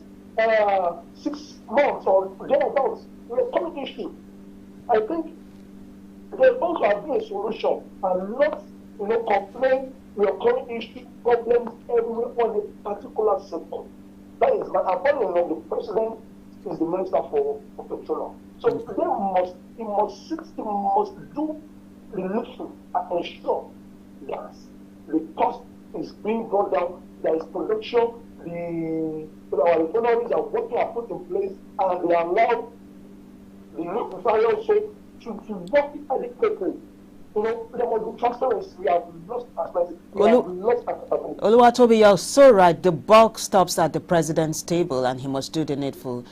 6 months or thereabouts, we are common issue. I think there also have been a solution, and not complain we are current issue problems everywhere on a particular sector. That is, but apparently the president is the minister for petroleum. So he must do the needful and ensure that the cost is being brought down, there is production, our refineries are working are put in place, and they allow the refinery also to work adequately. There must be transparency. We have lost transparency. We have lost accountability. Oluwatobi, you're so right. The buck stops at the president's table, and he must do the needful.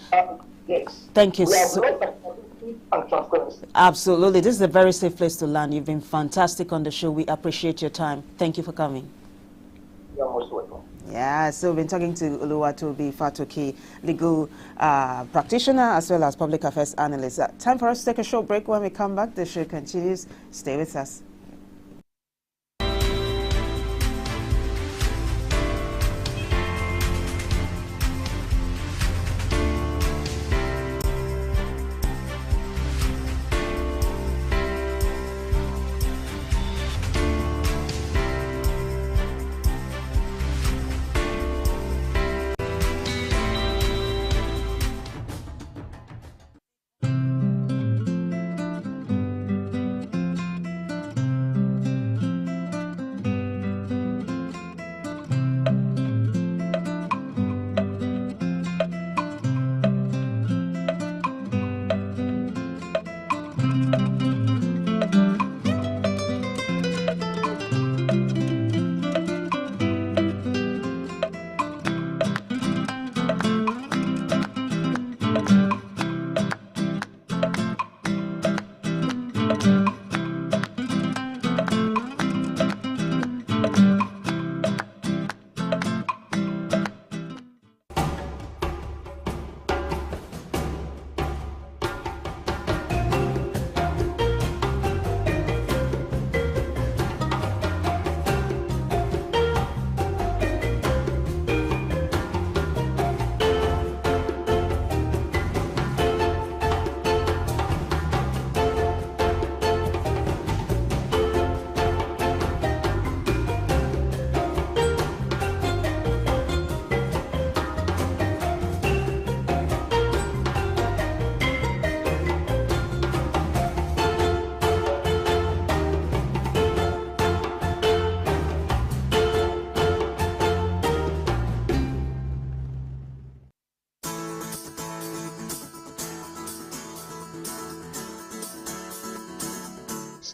Yes. Thank you. We have lost accountability and transparency. Absolutely. This is a very safe place to land. You've been fantastic on the show. We appreciate your time. Thank you for coming. You're most welcome. Yeah, so we've been talking to Oluwatobi Fatoki, legal practitioner as well as public affairs analyst. Time for us to take a short break. When we come back, the show continues. Stay with us.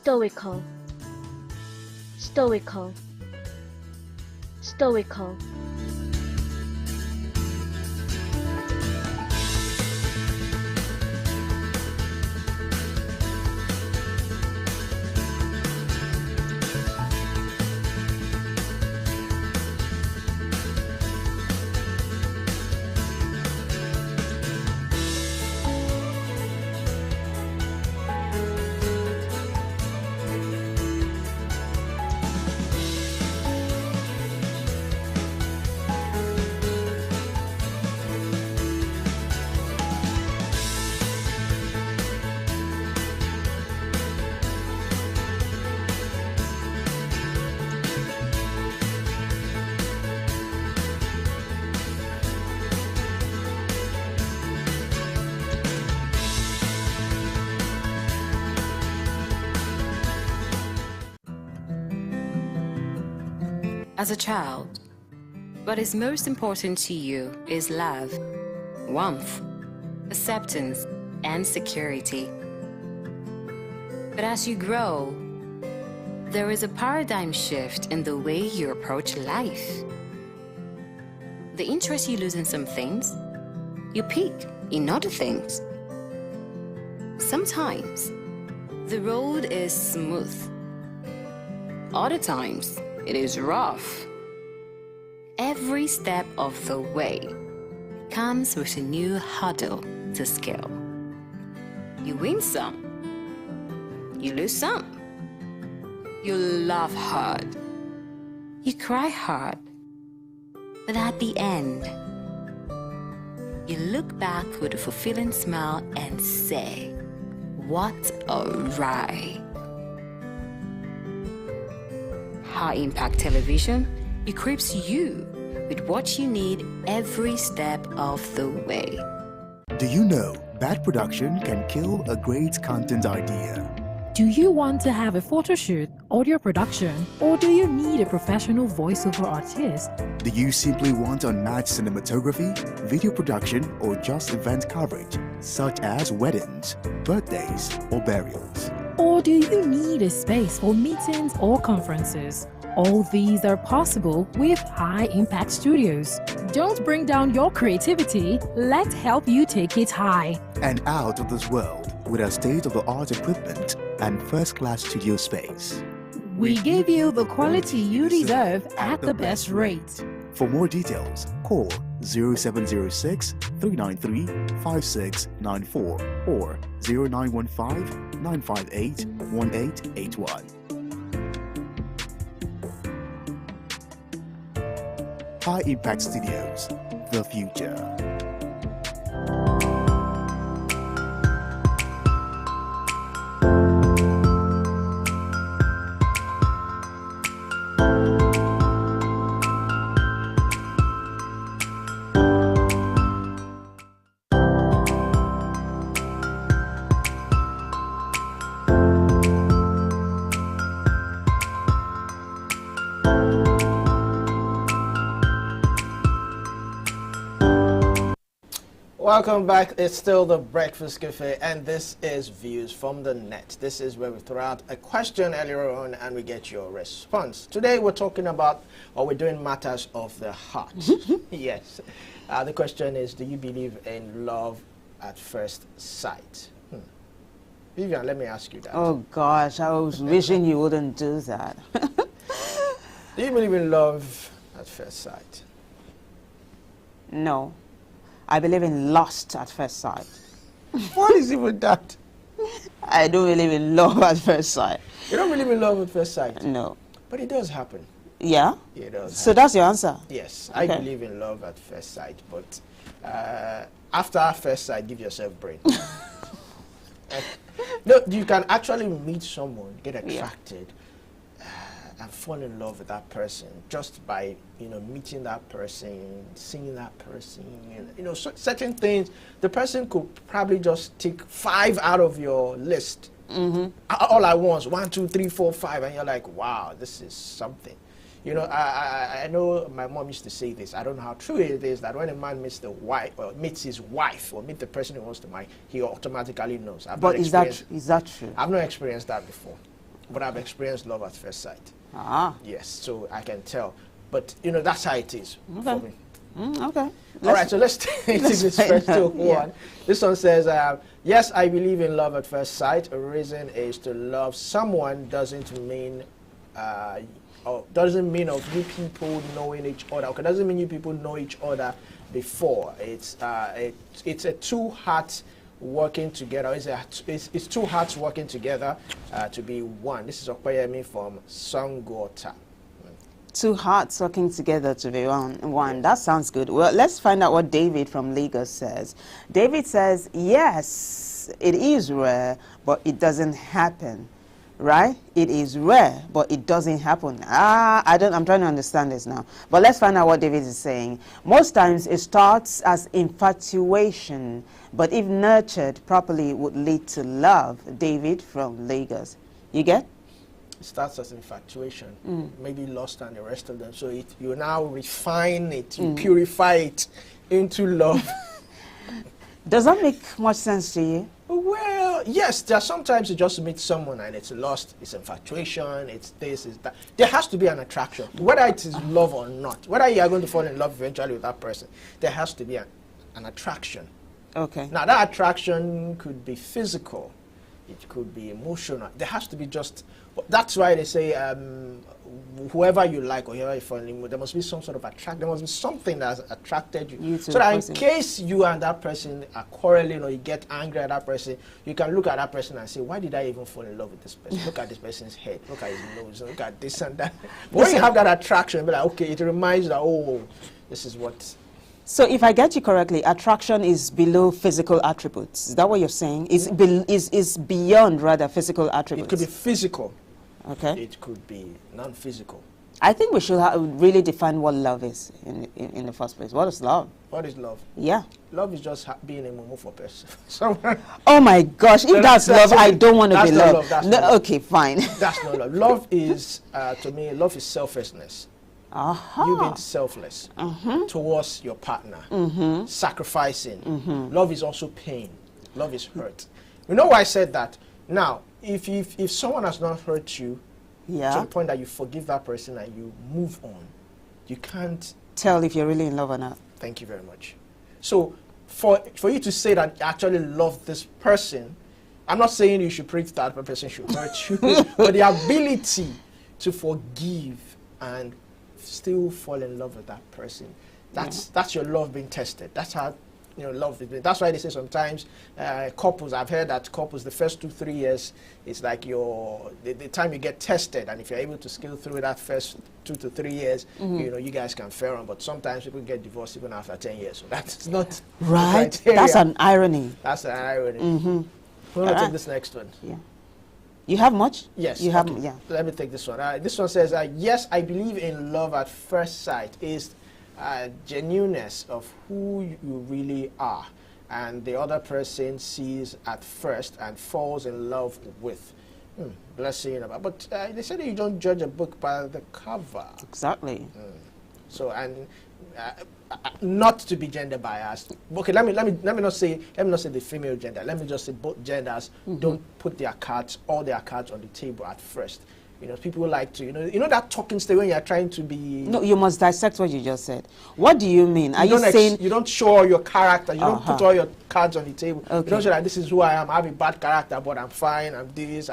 stoical, stoical, stoical. As a child, what is most important to you is love, warmth, acceptance, and security. But as you grow, there is a paradigm shift in the way you approach life. The interest you lose in some things, you peak in other things. Sometimes, the road is smooth. Other times, it is rough. Every step of the way comes with a new hurdle to scale. You win some, you lose some. You laugh hard, you cry hard, but at the end, you look back with a fulfilling smile and say, "What a ride." High Impact Television equips you with what you need every step of the way. Do you know bad production can kill a great content idea? Do you want to have a photo shoot, audio production, or do you need a professional voiceover artist? Do you simply want unmatched cinematography, video production, or just event coverage, such as weddings, birthdays, or burials? Or do you need a space for meetings or conferences? All these are possible with High Impact Studios. Don't bring down your creativity, let's help you take it high. And out of this world with our state-of-the-art equipment and first-class studio space. We give you the quality you deserve at the best rate. For more details, call 0706 393 5694 or 0915 958 1881. High Impact Studios, the future. Welcome back. It's still the Breakfast Cafe, and this is Views from the Net. This is where we throw out a question earlier on and we get your response. Today we're talking about, or we're doing matters of the heart. Yes. The question is, do you believe in love at first sight? Vivian, let me ask you that. Oh gosh, I was wishing you wouldn't do that. Do you believe in love at first sight? No. I believe in lust at first sight. What is it with that? I don't believe in love at first sight. You don't believe in love at first sight? No. But it does happen. Yeah? Yeah, it does So happen. that's your answer? Yes, Okay. I believe in love at first sight, but after first sight, give yourself brain. No, you can actually meet someone, get attracted, and fall in love with that person just by, meeting that person, seeing that person, certain things. The person could probably just take 5 out of your list. All at once, 1, 2, 3, 4, 5, and you're like, wow, this is something. I know my mom used to say this. I don't know how true it is that when a man meets his wife, or meet the person he wants to marry, he automatically knows. But is that true? I've not experienced that before. but I've experienced love at first sight. Ah. Yes, so I can tell. But, you know, that's how it is for me. Okay. All right, so let's take this first one. Yeah. This one says, yes, I believe in love at first sight. A reason is to love someone doesn't mean of you people knowing each other. Okay, doesn't mean you people know each other before. It's a two hearts working together. It's two hearts working together to be one. This is Okoyemi from Sangota. Two hearts working together to be one. That sounds good. Well, let's find out what David from Lagos says. David says, yes, it is rare, but it doesn't happen. Right? It is rare, but it doesn't happen. I'm trying to understand this now. But let's find out what David is saying. Most times it starts as infatuation, but if nurtured properly, it would lead to love. David from Lagos. You get? It starts as infatuation, maybe lust and the rest of them. So you now refine it, you purify it into love. Does that make much sense to you? Well, yes, sometimes you just meet someone and it's lust, it's infatuation, it's this, it's that. There has to be an attraction, whether it is love or not. Whether you are going to fall in love eventually with that person, there has to be an attraction. Okay. Now, that attraction could be physical, it could be emotional. There has to be just, that's why they say whoever you like or whoever you fall in with, there must be some sort of attraction. There must be something that's attracted you. So that in case you and that person are quarreling or you get angry at that person, you can look at that person and say, why did I even fall in love with this person? Look at this person's head, look at his nose, look at this and that. But when you have that attraction, be like, okay, it reminds you that, oh, this is what. So if I get you correctly, attraction is below physical attributes. Is that what you're saying? Is beyond, rather, physical attributes? It could be physical. Okay. It could be non-physical. I think we should really define what love is in the first place. What is love? What is love? Yeah. Love is just being a mumu for person. Oh my gosh, if that's love, I don't want to be loved. No, okay, fine. That's not love. Love is, to me, love is selflessness. You being selfless towards your partner, sacrificing. Love is also pain. Love is hurt. You know why I said that? Now, if someone has not hurt you to the point that you forgive that person and you move on, you can't tell if you're really in love or not. Thank you very much. So for you to say that you actually love this person, I'm not saying you should pray that person should hurt you, but the ability to forgive and still fall in love with that person, that's your love being tested. That's how love is. That's why they say sometimes couples, I've heard that couples, the first 2-3 years, it's like the time you get tested, and if you're able to scale through that first 2 to 3 years, you guys can fare on. But sometimes people get divorced even after 10 years, so that's not right. That's an irony. That's an irony. We're going to take this next one. Yeah. You have much? Yes. You have. Yeah. Let me take this one. This one says, yes, I believe in love at first sight is genuineness of who you really are, and the other person sees at first and falls in love with. Blessing about. But they said you don't judge a book by the cover. Exactly. So, and not to be gender biased. Okay, let me not say the female gender. Let me just say both genders don't put all their cards on the table at first. People like to, that talking stage when you're trying to be. No, you must dissect what you just said. What do you mean? Are you saying you don't show all your character? You don't put all your cards on the table. Okay. You don't show that this is who I am. I have a bad character, but I'm fine. I'm this.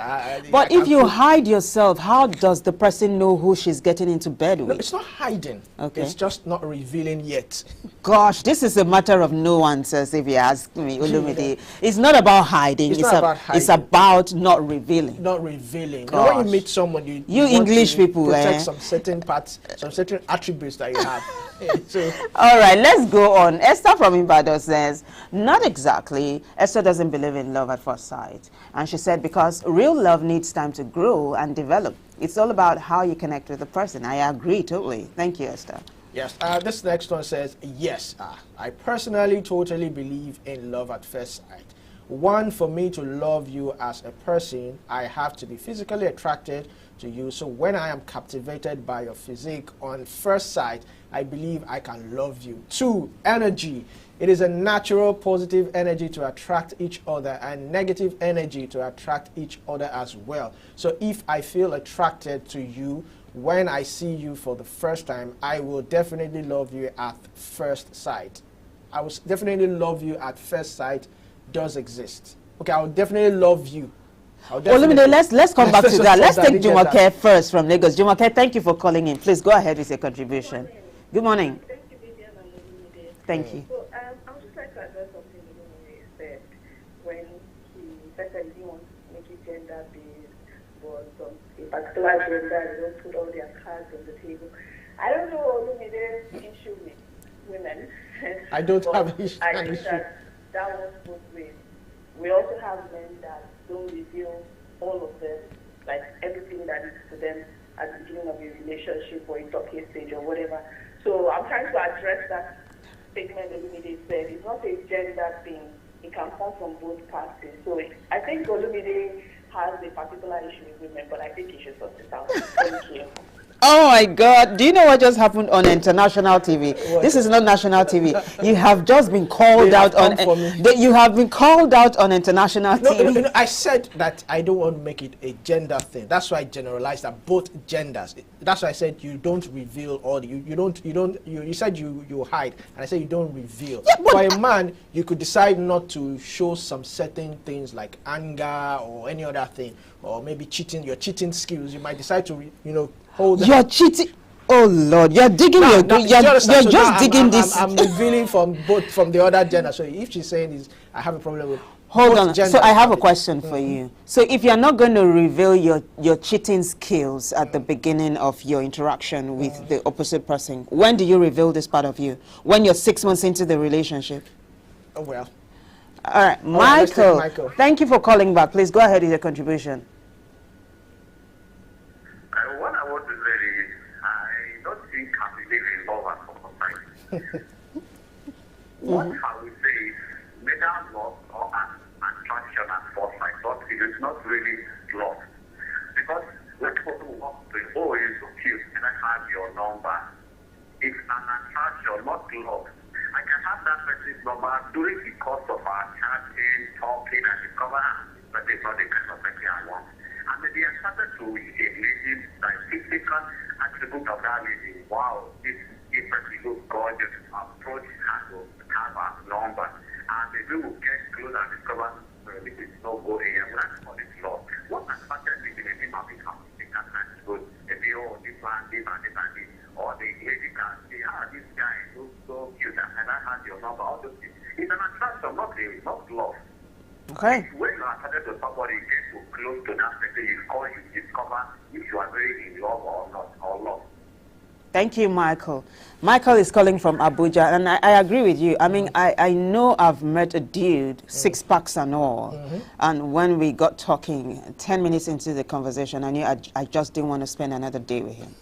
But if you hide yourself, how does the person know who she's getting into bed with? No, it's not hiding. Okay. It's just not revealing yet. Gosh, this is a matter of nuances, if you ask me, Olumide. It's not about hiding. It's not about hiding. It's about not revealing. Not revealing. When you meet someone, you English people protect some certain parts, some certain attributes that you have. All right, let's go on. Esther from Ibadan says, not exactly. Esther doesn't believe in love at first sight. And she said, because real love needs time to grow and develop. It's all about how you connect with the person. I agree totally. Thank you, Esther. Yes, this next one says, yes, I personally totally believe in love at first sight. One, for me to love you as a person, I have to be physically attracted to you. So when I am captivated by your physique on first sight, I believe I can love you. 2, energy. It is a natural positive energy to attract each other and negative energy to attract each other as well. So if I feel attracted to you when I see you for the first time, I will definitely love you at first sight. I will definitely love you at first sight does exist. Okay, I will definitely love you. Well, let's come back to that. Let's take Jumoke first from Lagos. Jumoke, thank you for calling in. Please go ahead with your contribution. Good morning. Thank you. So, I was just trying to address something he said when he said that he didn't want to make it gender-based, but a particular gender, they don't put all their cards on the table. I don't know Olumide's issue with women. I don't have an issue. I think that was both ways. We also have men that don't reveal all of them, like everything that is to them at the beginning of a relationship or a talking stage or whatever. So I'm trying to address that statement Olumide said. It's not a gender thing. It can come from both parties. So I think Olumide has a particular issue with women, but I think he should sort it out. Thank you. Oh my God! Do you know what just happened on international TV? What? This is not national TV. You have just been called out on. You have been called out on international TV. No, I said that I don't want to make it a gender thing. That's why I generalized that both genders. That's why I said you don't reveal all the. You said you hide, and I said you don't reveal. Yeah, for a man, you could decide not to show some certain things like anger or any other thing, or maybe cheating. Your cheating skills. You might decide to You're cheating. Oh Lord, you're digging you're just digging this. I'm revealing from the other gender. So if she's saying is I have a problem with hold on. So I have a question for you. So if you're not going to reveal your cheating skills at the beginning of your interaction with the opposite person, when do you reveal this part of you? When you're 6 months into the relationship? Oh well. All right, Michael. Thank you for calling back. Please go ahead with your contribution. What I want to say is, I don't think I believe in love at first sight. What I would say is, neither love or attraction at first sight, but it's not really love. Because when people walk to, oh, you're so cute, can I have your number? It's an attraction, not love. I can have that person's number during the course of our chatting, talking, and discover, but it's not the kind of person I want. And then I started to engage like physical attribute of that lady. Wow, this person looks gorgeous. Approach her to have a number. And then we will get close and discover this is no good here. We're not for this love. What attracted me to the thing of it that's good. If you own this and this and this and this, or the lady can say, this guy looks so cute and I had your number. All those things. It's an attraction, not love. Okay. When you are attracted to somebody, you get too close to that person, you discover if you are very in love or not, or love. Thank you, Michael. Michael is calling from Abuja, and I agree with you. I mean, I know I've met a dude, 6 packs and all, and when we got talking, 10 minutes into the conversation, I knew I just didn't want to spend another day with him.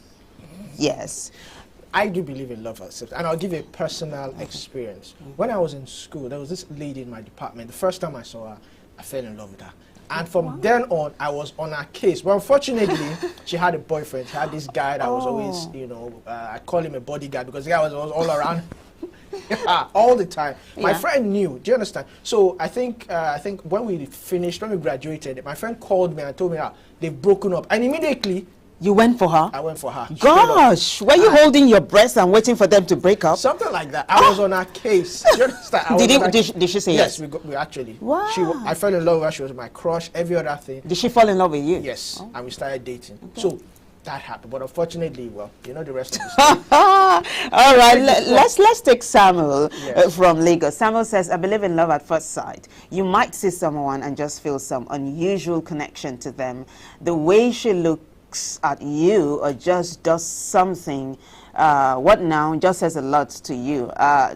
Yes. I do believe in love acceptance, and I'll give you a personal experience. When I was in school, there was this lady in my department. The first time I saw her, I fell in love with her. And from then on, I was on her case. But unfortunately, she had a boyfriend. She had this guy that was always, I call him a bodyguard because the guy was all around all the time. My friend knew. Do you understand? So I think when we graduated, my friend called me and told me they've broken up. And immediately, you went for her? I went for her. Gosh, were you holding your breast and waiting for them to break up? Something like that. I was on her case. Do you understand? Did she say yes? Yes, we actually. Wow. I fell in love with her. She was my crush, every other thing. Did she fall in love with you? Yes, and we started dating. Okay. So that happened. But unfortunately, well, you know the rest of the story. All right, let's take Samuel from Lagos. Samuel says, I believe in love at first sight. You might see someone and just feel some unusual connection to them. The way she looks at you or just does something what now just says a lot to you.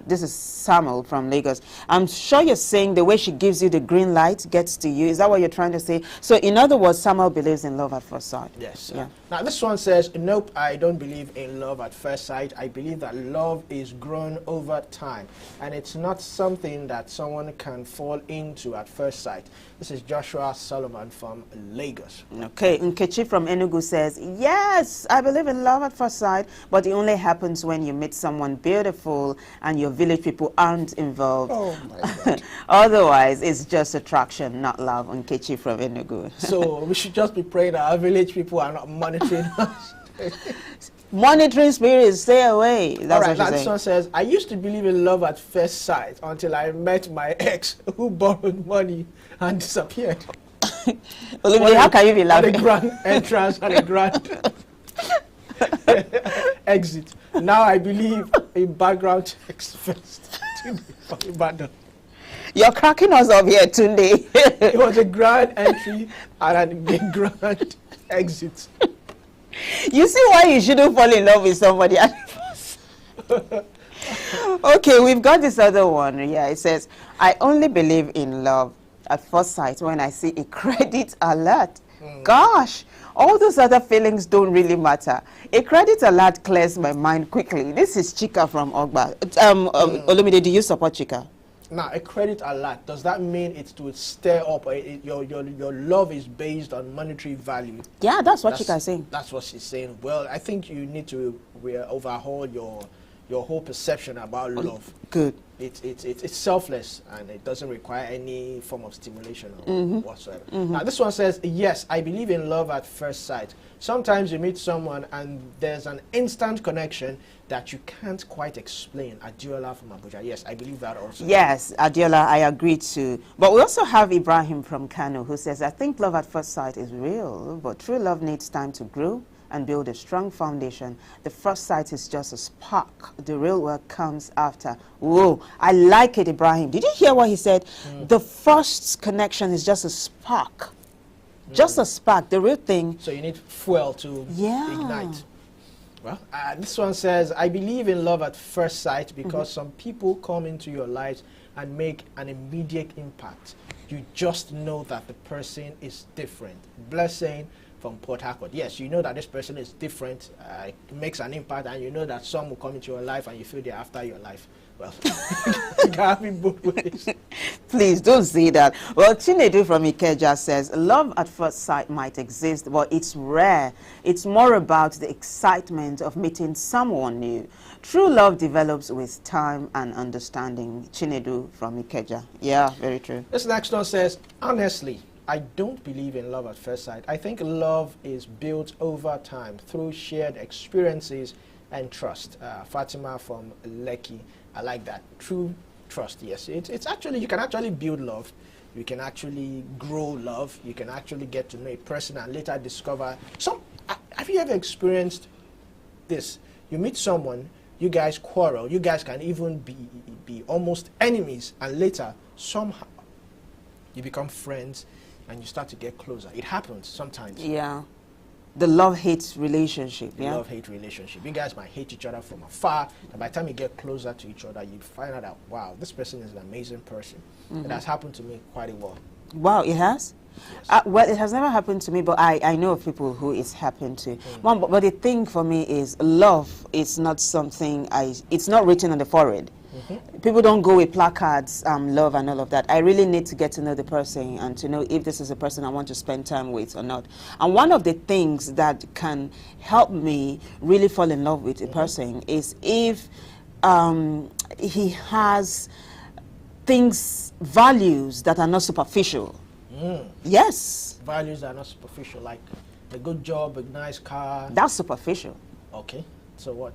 This is Samuel from Lagos. I'm sure you're saying the way she gives you the green light gets to you. Is that what you're trying to say? So in other words, Samuel believes in love at first sight. Yes. Yeah. Now this one says, nope, I don't believe in love at first sight. I believe that love is grown over time, and it's not something that someone can fall into at first sight. This is Joshua Solomon from Lagos. Okay. Nkechi from Enugu says, yes, I believe in love at first sight, but it only only happens when you meet someone beautiful and your village people aren't involved. Oh my God. Otherwise, it's just attraction, not love. Nkechi from Enugu. So we should just be praying that our village people are not monitoring us. Monitoring spirits, stay away. That's All right, what now she's this saying. one says, I used to believe in love at first sight until I met my ex who borrowed money and disappeared. Olumide, how can you be On laughing? a grand entrance and a grand exit. Now I believe in background checks first. You're cracking us up here, Tunde. It was a grand entry and a grand exit. You see why you shouldn't fall in love with somebody. Okay, we've got this other one. Yeah, it says, I only believe in love at first sight when I see a credit alert. Gosh, all those other feelings don't really matter. A credit alert clears my mind quickly. This is Chika from Ogba. Olumide, do you support Chika? Now, a credit alert, does that mean it's to stir up, your love is based on monetary value? Yeah, that's what Chika is saying. That's what she's saying. Well, I think you need to overhaul your whole perception about love. Good. It's selfless and it doesn't require any form of stimulation or whatsoever. Now, this one says, yes, I believe in love at first sight. Sometimes you meet someone and there's an instant connection that you can't quite explain. Adiola from Abuja. Yes, I believe that also. Yes, Adiola, I agree too. But we also have Ibrahim from Kano who says, I think love at first sight is real, but true love needs time to grow and build a strong foundation. The first sight is just a spark. The real work comes after. Whoa, I like it, Ibrahim. Did you hear what he said? The first connection is just a spark. Just a spark. The real thing. So you need fuel to ignite. Well, this one says, I believe in love at first sight because some people come into your life and make an immediate impact. You just know that the person is different. Blessing from Port Harcourt. Yes, you know that this person is different, makes an impact, and you know that some will come into your life and you feel they're after your life. Well, you can have it both ways. Please don't say that. Well, Chinedu from Ikeja says, love at first sight might exist, but it's rare. It's more about the excitement of meeting someone new. True love develops with time and understanding. Chinedu from Ikeja. Yeah, very true. This next one says, honestly, I don't believe in love at first sight. I think love is built over time through shared experiences and trust. Fatima from Lekki. I like that. True trust, yes. It's actually, you can actually build love. You can actually grow love. You can actually get to know a person and later discover have you ever experienced this? You meet someone, you guys quarrel, you guys can even be almost enemies, and later somehow you become friends and you start to get closer. It happens sometimes. Yeah. The love-hate relationship, The love-hate relationship. You guys might hate each other from afar, and by the time you get closer to each other, you find out that, wow, this person is an amazing person. It has happened to me quite a while. Wow, it has? Yes. Well, it has never happened to me, but I know of people who it's happened to. But the thing for me is love is not something, it's not written on the forehead. People don't go with placards, love and all of that. I really need to get to know the person and to know if this is a person I want to spend time with or not. And one of the things that can help me really fall in love with a person is if he has values that are not superficial. Yes. Values that are not superficial, like a good job, a nice car. That's superficial. Okay. So what?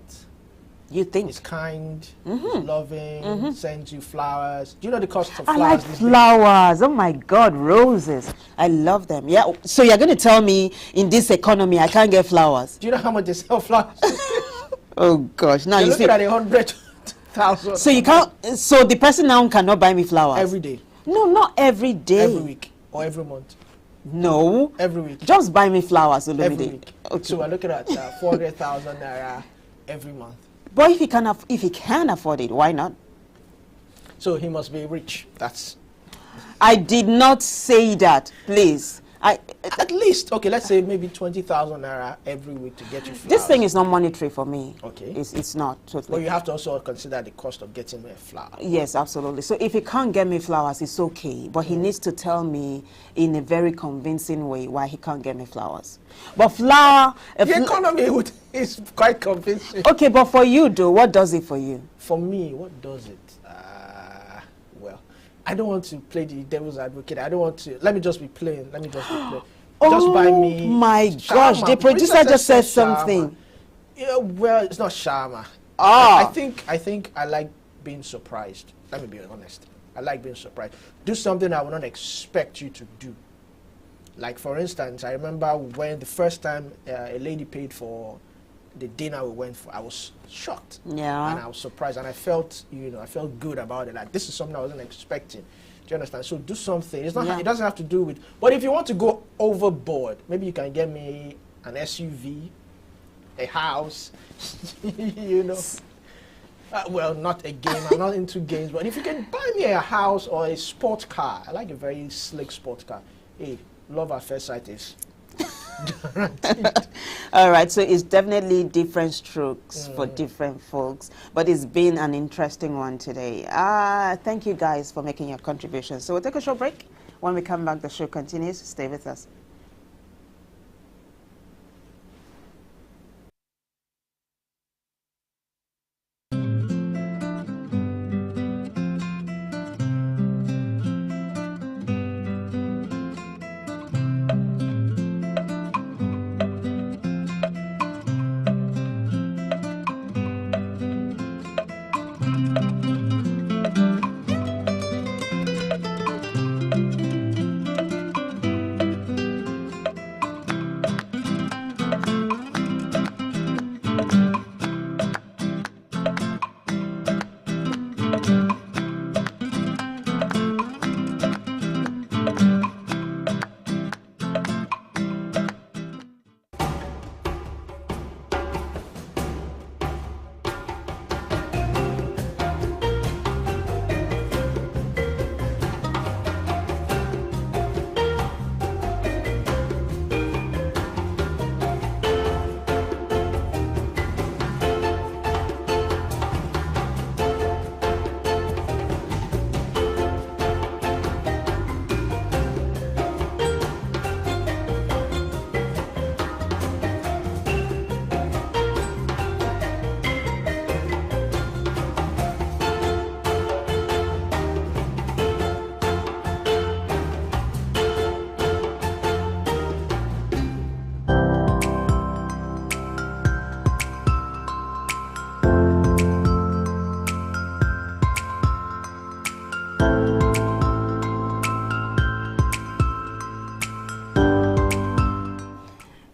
You think? He's kind, he's loving, sends you flowers. Do you know the cost of I flowers? like these days? flowers. Oh my God, roses. I love them. Yeah. So you're going to tell me in this economy I can't get flowers? Do you know how much they sell flowers? Oh gosh. Now You're you see. looking at 100,000. So you can't. So the person now cannot buy me flowers every day, No, not every day. every week, or every month. No. Every week. Just buy me flowers, Olumide. Every week. Okay. So we're looking at 400,000 naira every month. But if he can afford it, why not? So he must be rich. That's. I did not say that, please. At least, okay, let's say maybe 20,000 naira every week to get you flowers. This thing is not monetary for me. Okay. It's not totally. But you have to also consider the cost of getting me a flower. Yes, absolutely. So if he can't get me flowers, it's okay. But he needs to tell me in a very convincing way why he can't get me flowers. But flower... The economy is quite convincing. Okay, but for you, though, what does it for you? For me, what does it? Well, I don't want to play the devil's advocate. I don't want to... Let me just be plain. Just buy me... Oh my gosh, the producer just said something. Yeah, well, it's not shawarma. Ah. I think I like being surprised. Let me be honest. I like being surprised. Do something I would not expect you to do. Like, for instance, I remember when the first time a lady paid for the dinner we went for, I was shocked. Yeah. And I was surprised. And I felt, I felt good about it. Like, this is something I wasn't expecting. Do you understand? So do something. It's not. It doesn't have to do with... But if you want to go overboard, maybe you can get me an SUV, a house, well, not a game. I'm not into games. But if you can buy me a house or a sports car, I like a very slick sports car. Hey, love at first sight is guaranteed. All right, so it's definitely different strokes for different folks, but it's been an interesting one today. Thank you guys for making your contributions. So we'll take a short break. When we come back, the show continues. Stay with us.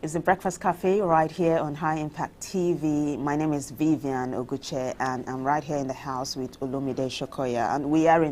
It's the Breakfast Cafe right here on High Impact TV. My name is Vivian Oguche, and I'm right here in the house with Olumide Shokoya, and we are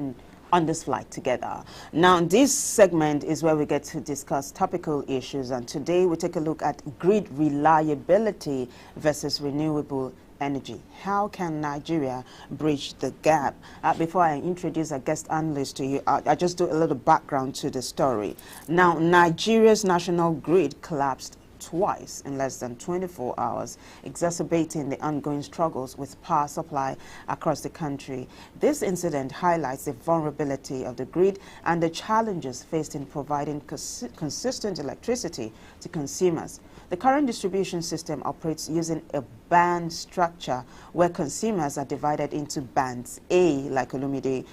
on this flight together. Now, this segment is where we get to discuss topical issues, and today we take a look at grid reliability versus renewable energy. How can Nigeria bridge the gap? Before I introduce our guest analyst to you, I'll just do a little background to the story. Now, Nigeria's national grid collapsed twice in less than 24 hours, exacerbating the ongoing struggles with power supply across the country. This incident highlights the vulnerability of the grid and the challenges faced in providing consistent electricity to consumers. The current distribution system operates using a band structure where consumers are divided into bands A, like Olumide,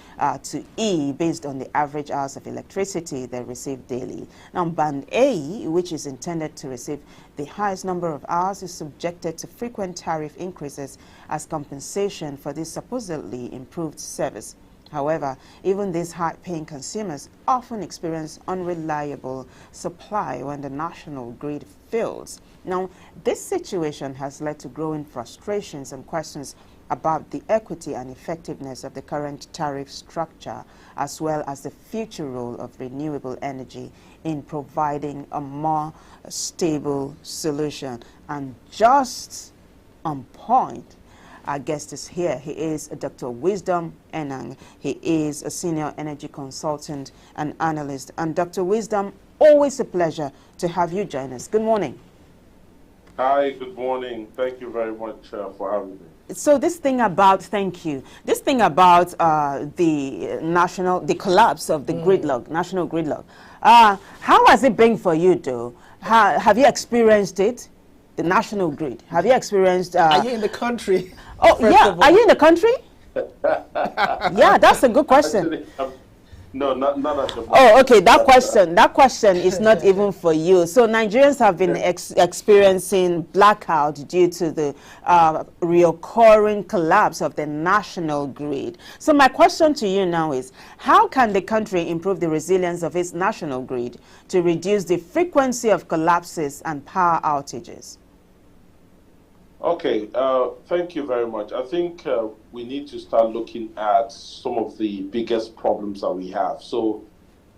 to E, based on the average hours of electricity they receive daily. Now, band A, which is intended to receive the highest number of hours, is subjected to frequent tariff increases as compensation for this supposedly improved service. However, even these high-paying consumers often experience unreliable supply when the national grid fails. Now, this situation has led to growing frustrations and questions about the equity and effectiveness of the current tariff structure, as well as the future role of renewable energy in providing a more stable solution. And just on point, our guest is here. He is Dr. Wisdom Enang. He is a senior energy consultant and analyst. And Dr. Wisdom, always a pleasure to have you join us. Good morning. Hi, good morning. Thank you very much for having me. So this thing about, thank you, this thing about the collapse of the gridlock, national gridlock, how has it been for you though? Have you experienced it? The national grid. Have you experienced? Are you in the country? Oh yeah, are you in the country? Yeah, that's a good question. Actually, no, not at the moment. Oh, okay. That question is not even for you. So Nigerians have been experiencing blackout due to the reoccurring collapse of the national grid. So my question to you now is, how can the country improve the resilience of its national grid to reduce the frequency of collapses and power outages? Okay, thank you very much. I think we need to start looking at some of the biggest problems that we have. So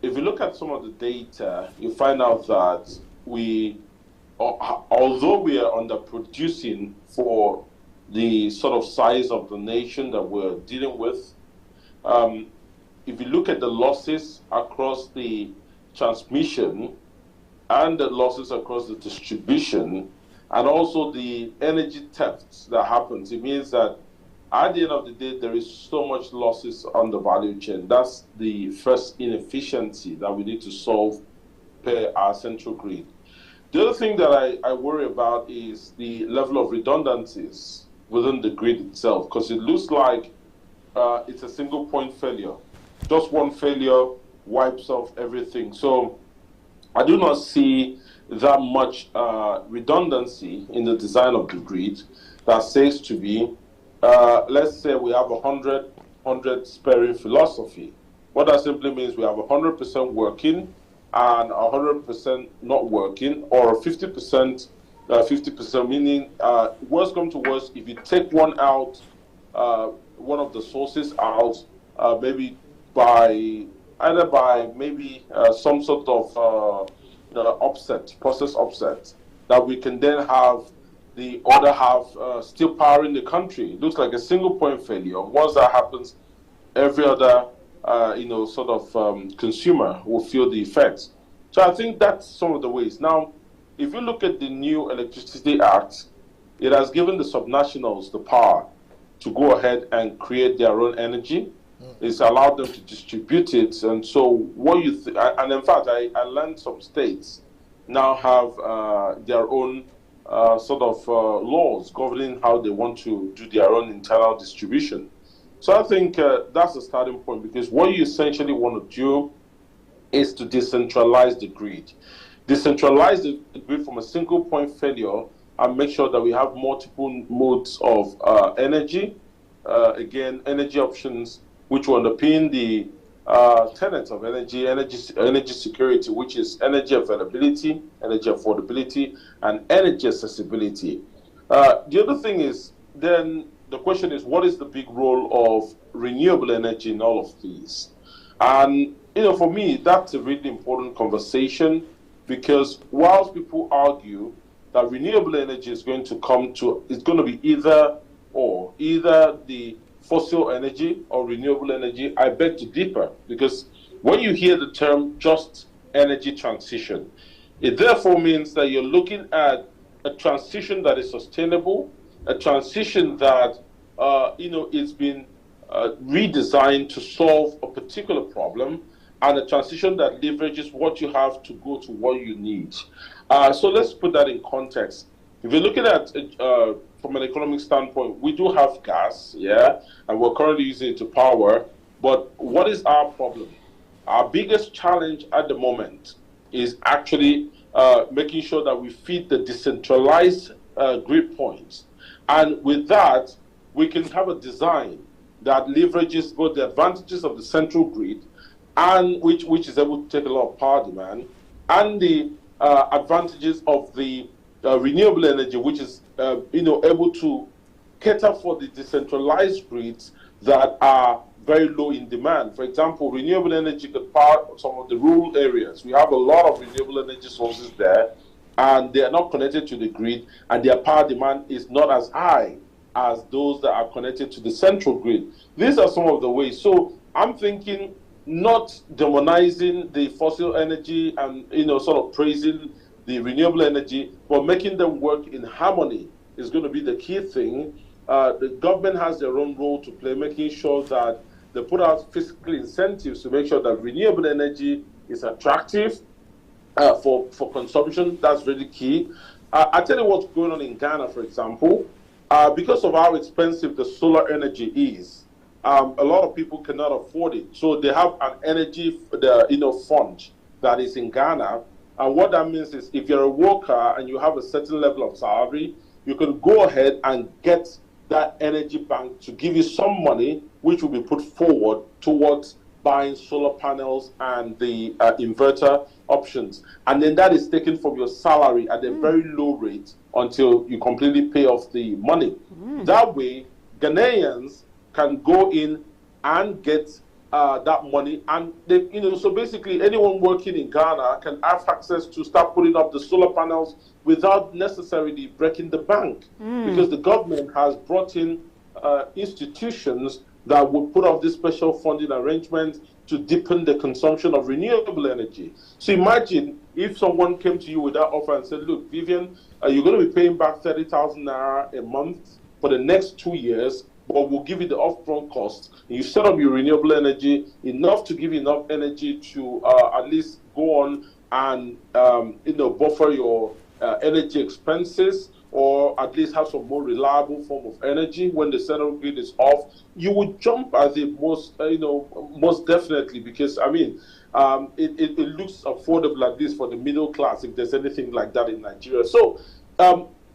if you look at some of the data, you find out that although we are underproducing for the sort of size of the nation that we're dealing with, if you look at the losses across the transmission and the losses across the distribution, and also the energy thefts that happens, it means that at the end of the day, there is so much losses on the value chain. That's the first inefficiency that we need to solve per our central grid. The other thing that I worry about is the level of redundancies within the grid itself, because it looks like it's a single point failure. Just one failure wipes off everything. So I do not see that much redundancy in the design of the grid that says to be, let's say we have 100 sparing philosophy. What that simply means, we have 100% working and 100% not working, or 50%, 50%, meaning worst come to worst, if you take one out, one of the sources out, maybe either by maybe some sort of process offset, that we can then have the other half still powering the country. It looks like a single point failure. Once that happens, every other consumer will feel the effects. So I think that's some of the ways. Now, if you look at the new Electricity Act, it has given the subnationals the power to go ahead and create their own energy. It's allowed them to distribute it. And so what you and in fact, I learned some states now have their own laws governing how they want to do their own internal distribution. So I think that's the starting point, because what you essentially want to do is to decentralize the grid. Decentralize the grid from a single point failure and make sure that we have multiple modes of energy. Again, energy options which will underpin the tenets of energy security, which is energy availability, energy affordability, and energy accessibility. The other thing is, then the question is, what is the big role of renewable energy in all of these? And for me, that's a really important conversation, because whilst people argue that renewable energy is going to be either the fossil energy or renewable energy, I beg to differ, because when you hear the term just energy transition, it therefore means that you're looking at a transition that is sustainable, a transition that it's been redesigned to solve a particular problem, and a transition that leverages what you have to go to what you need. So let's put that in context. If you're looking at from an economic standpoint, we do have gas, and we're currently using it to power. But what is our problem? Our biggest challenge at the moment is actually making sure that we feed the decentralized grid points. And with that, we can have a design that leverages both the advantages of the central grid, and which is able to take a lot of power demand, and the advantages of the renewable energy, which is able to cater for the decentralized grids that are very low in demand. For example, renewable energy could power some of the rural areas. We have a lot of renewable energy sources there, and they are not connected to the grid, and their power demand is not as high as those that are connected to the central grid. These are some of the ways. So I'm thinking not demonizing the fossil energy and, sort of praising the renewable energy, but making them work in harmony is going to be the key thing. The government has their own role to play, making sure that they put out fiscal incentives to make sure that renewable energy is attractive for consumption. That's really key. I tell you what's going on in Ghana, for example. Because of how expensive the solar energy is, a lot of people cannot afford it. So they have an energy, fund that is in Ghana. And what that means is, if you're a worker and you have a certain level of salary, you can go ahead and get that energy bank to give you some money, which will be put forward towards buying solar panels and the inverter options. And then that is taken from your salary at a very low rate until you completely pay off the money. That way, Ghanaians can go in and get that money, and they, so basically anyone working in Ghana can have access to start putting up the solar panels without necessarily breaking the bank, because the government has brought in institutions that will put up this special funding arrangement to deepen the consumption of renewable energy. So imagine if someone came to you with that offer and said, look, Vivian, you're going to be paying back 30,000 Naira a month for the next 2 years, but we'll give you the upfront cost. And you set up your renewable energy enough to give you enough energy to at least go on and buffer your energy expenses, or at least have some more reliable form of energy when the central grid is off. You would jump at it most definitely, because it looks affordable at least for the middle class, if there's anything like that in Nigeria. So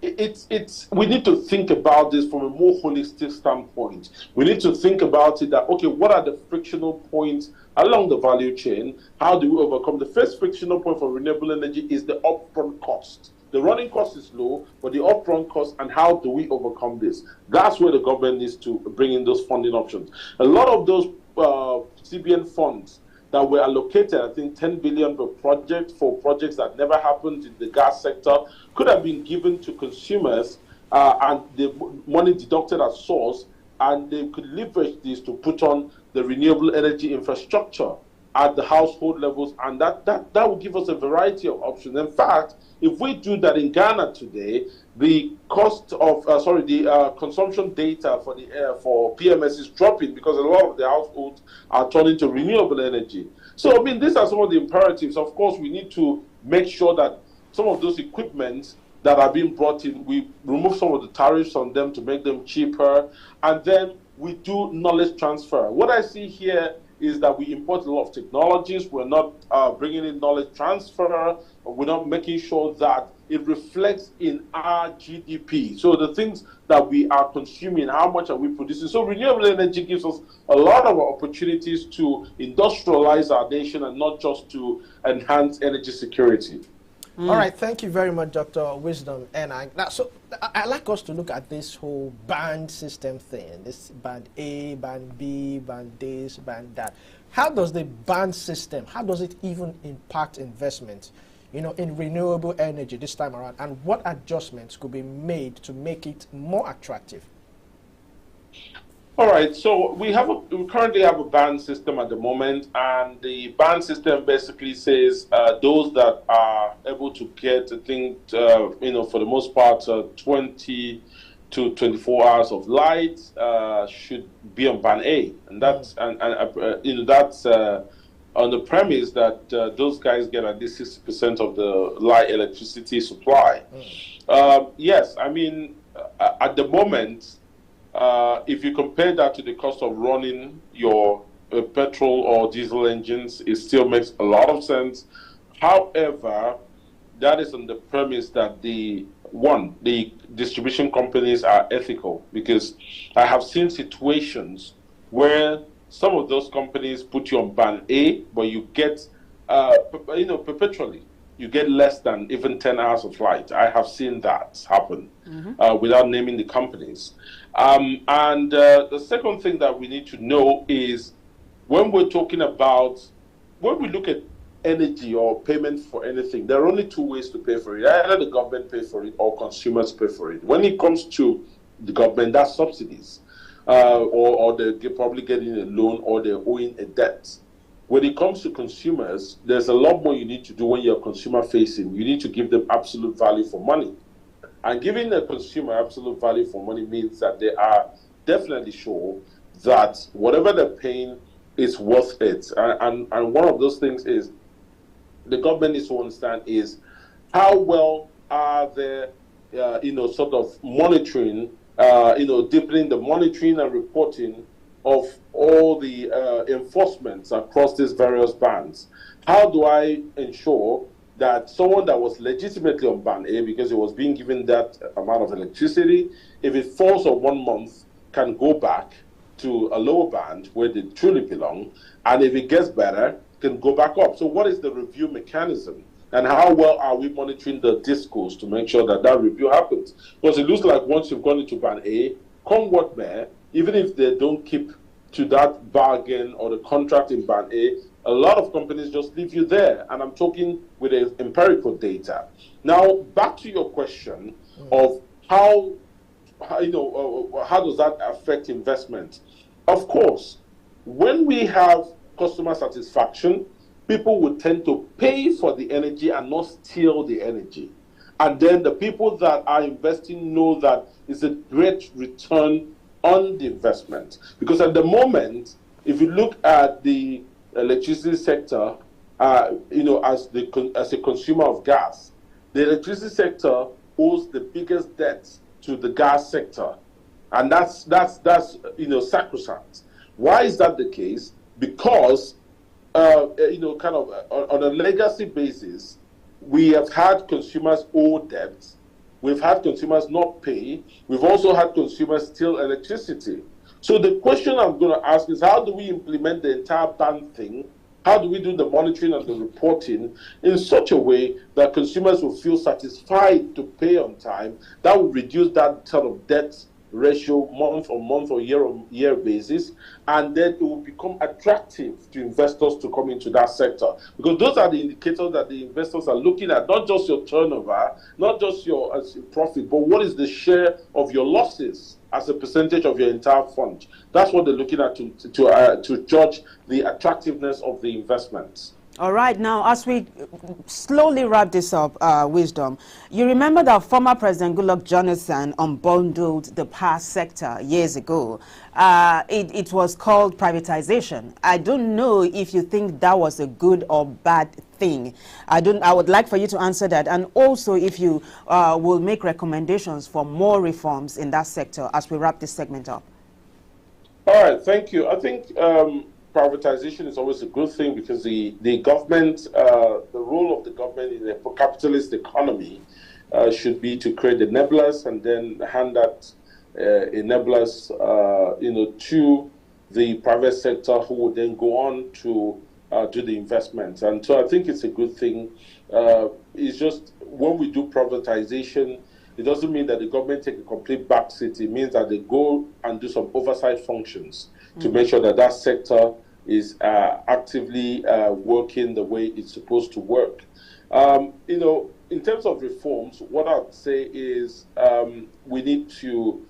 we need to think about this from a more holistic standpoint. We need to think about it that, okay, what are the frictional points along the value chain? How do we overcome? The first frictional point for renewable energy is the upfront cost. The running cost is low, but the upfront cost, and how do we overcome this? That's where the government needs to bring in those funding options. A lot of those CBN funds that were allocated, I think 10 billion per project for projects that never happened in the gas sector, could have been given to consumers and the money deducted at source, and they could leverage this to put on the renewable energy infrastructure at the household levels, and that will give us a variety of options. In fact, if we do that in Ghana today, the cost of consumption data for PMS is dropping, because a lot of the households are turning to renewable energy. So these are some of the imperatives. Of course, we need to make sure that some of those equipment that are being brought in, we remove some of the tariffs on them to make them cheaper, and then we do knowledge transfer. What I see here is that we import a lot of technologies. We're not bringing in knowledge transfer. We're not making sure that it reflects in our GDP. So the things that we are consuming, how much are we producing? So renewable energy gives us a lot of opportunities to industrialize our nation and not just to enhance energy security. All right, thank you very much, Dr. Wisdom. And I like us to look at this whole band system thing, this band A, band B, band this, band that. How does the band system, how does it even impact investment, in renewable energy this time around? And what adjustments could be made to make it more attractive? All right, so we currently have a band system at the moment, and the band system basically says those that are able to get, I think, for the most part, 20 to 24 hours of light should be on band A, and that's that's on the premise that those guys get at least 60% of the light electricity supply. Yes, at the moment, if you compare that to the cost of running your petrol or diesel engines, it still makes a lot of sense. However, that is on the premise that the distribution companies are ethical, because I have seen situations where some of those companies put you on band A, but you get, perpetually, you get less than even 10 hours of flight. I have seen that happen without naming the companies. And the second thing that we need to know is, when we look at energy or payment for anything, there are only two ways to pay for it. Either the government pay for it or consumers pay for it. When it comes to the government, that's subsidies, or they're probably getting a loan, or they're owing a debt. when it comes to consumers, there's a lot more you need to do when you're consumer facing. You need to give them absolute value for money. And giving the consumer absolute value for money means that they are definitely sure that whatever they're paying is worth it. And one of those things is the government needs to understand is how well are they, sort of monitoring, deepening the monitoring and reporting of all the enforcements across these various bans. How do I ensure that someone that was legitimately on ban A because it was being given that amount of electricity, if it falls on 1 month, can go back to a lower band where they truly belong, and if it gets better, can go back up. So what is the review mechanism? And how well are we monitoring the discourse to make sure that that review happens? Because it looks like once you've gone into ban A, come what may, even if they don't keep to that bargain or the contract in ban A lot of companies just leave you there. And I'm talking with empirical data. Now, back to your question of how does that affect investment? Of course, when we have customer satisfaction, people would tend to pay for the energy and not steal the energy. And then the people that are investing know that it's a great return on the investment. Because at the moment, if you look at the electricity sector, as a consumer of gas, the electricity sector owes the biggest debt to the gas sector. And that's sacrosanct. Why is that the case? Because, on a legacy basis, we have had consumers owe debts. We've had consumers not pay. We've also had consumers steal electricity. So the question I'm going to ask is, how do we implement the entire ban thing? How do we do the monitoring and the reporting in such a way that consumers will feel satisfied to pay on time? That will reduce that sort of debt ratio month or year basis, and then it will become attractive to investors to come into that sector, because those are the indicators that the investors are looking at, not just your turnover, not just your profit, but what is the share of your losses as a percentage of your entire fund. That's what they're looking at to judge the attractiveness of the investments. All right, now as we slowly wrap this up, Wisdom, you remember that former President Goodluck Jonathan unbundled the power sector years ago. It was called privatization. I don't know if you think that was a good or bad thing. I would like for you to answer that, and also if you will make recommendations for more reforms in that sector as we wrap this segment up. All right, thank you. I think privatization is always a good thing, because the government, the role of the government in a capitalist economy should be to create enablers and then hand that enablers, to the private sector, who will then go on to do the investments. And so I think it's a good thing. It's just when we do privatization, it doesn't mean that the government take a complete backseat. It means that they go and do some oversight functions to make sure that that sector is actively working the way it's supposed to work. In terms of reforms, what I would say is we need to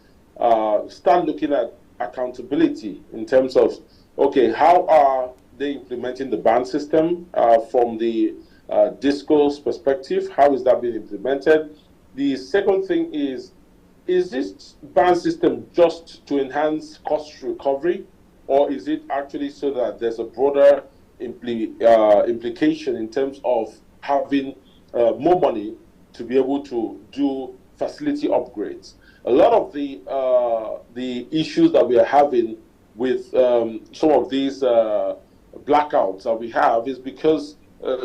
start looking at accountability in terms of, okay, how are they implementing the ban system from the DISCO's perspective? How is that being implemented? The second thing is this ban system just to enhance cost recovery, or is it actually so that there's a broader implication in terms of having more money to be able to do facility upgrades? A lot of the issues that we are having with some of these blackouts that we have is because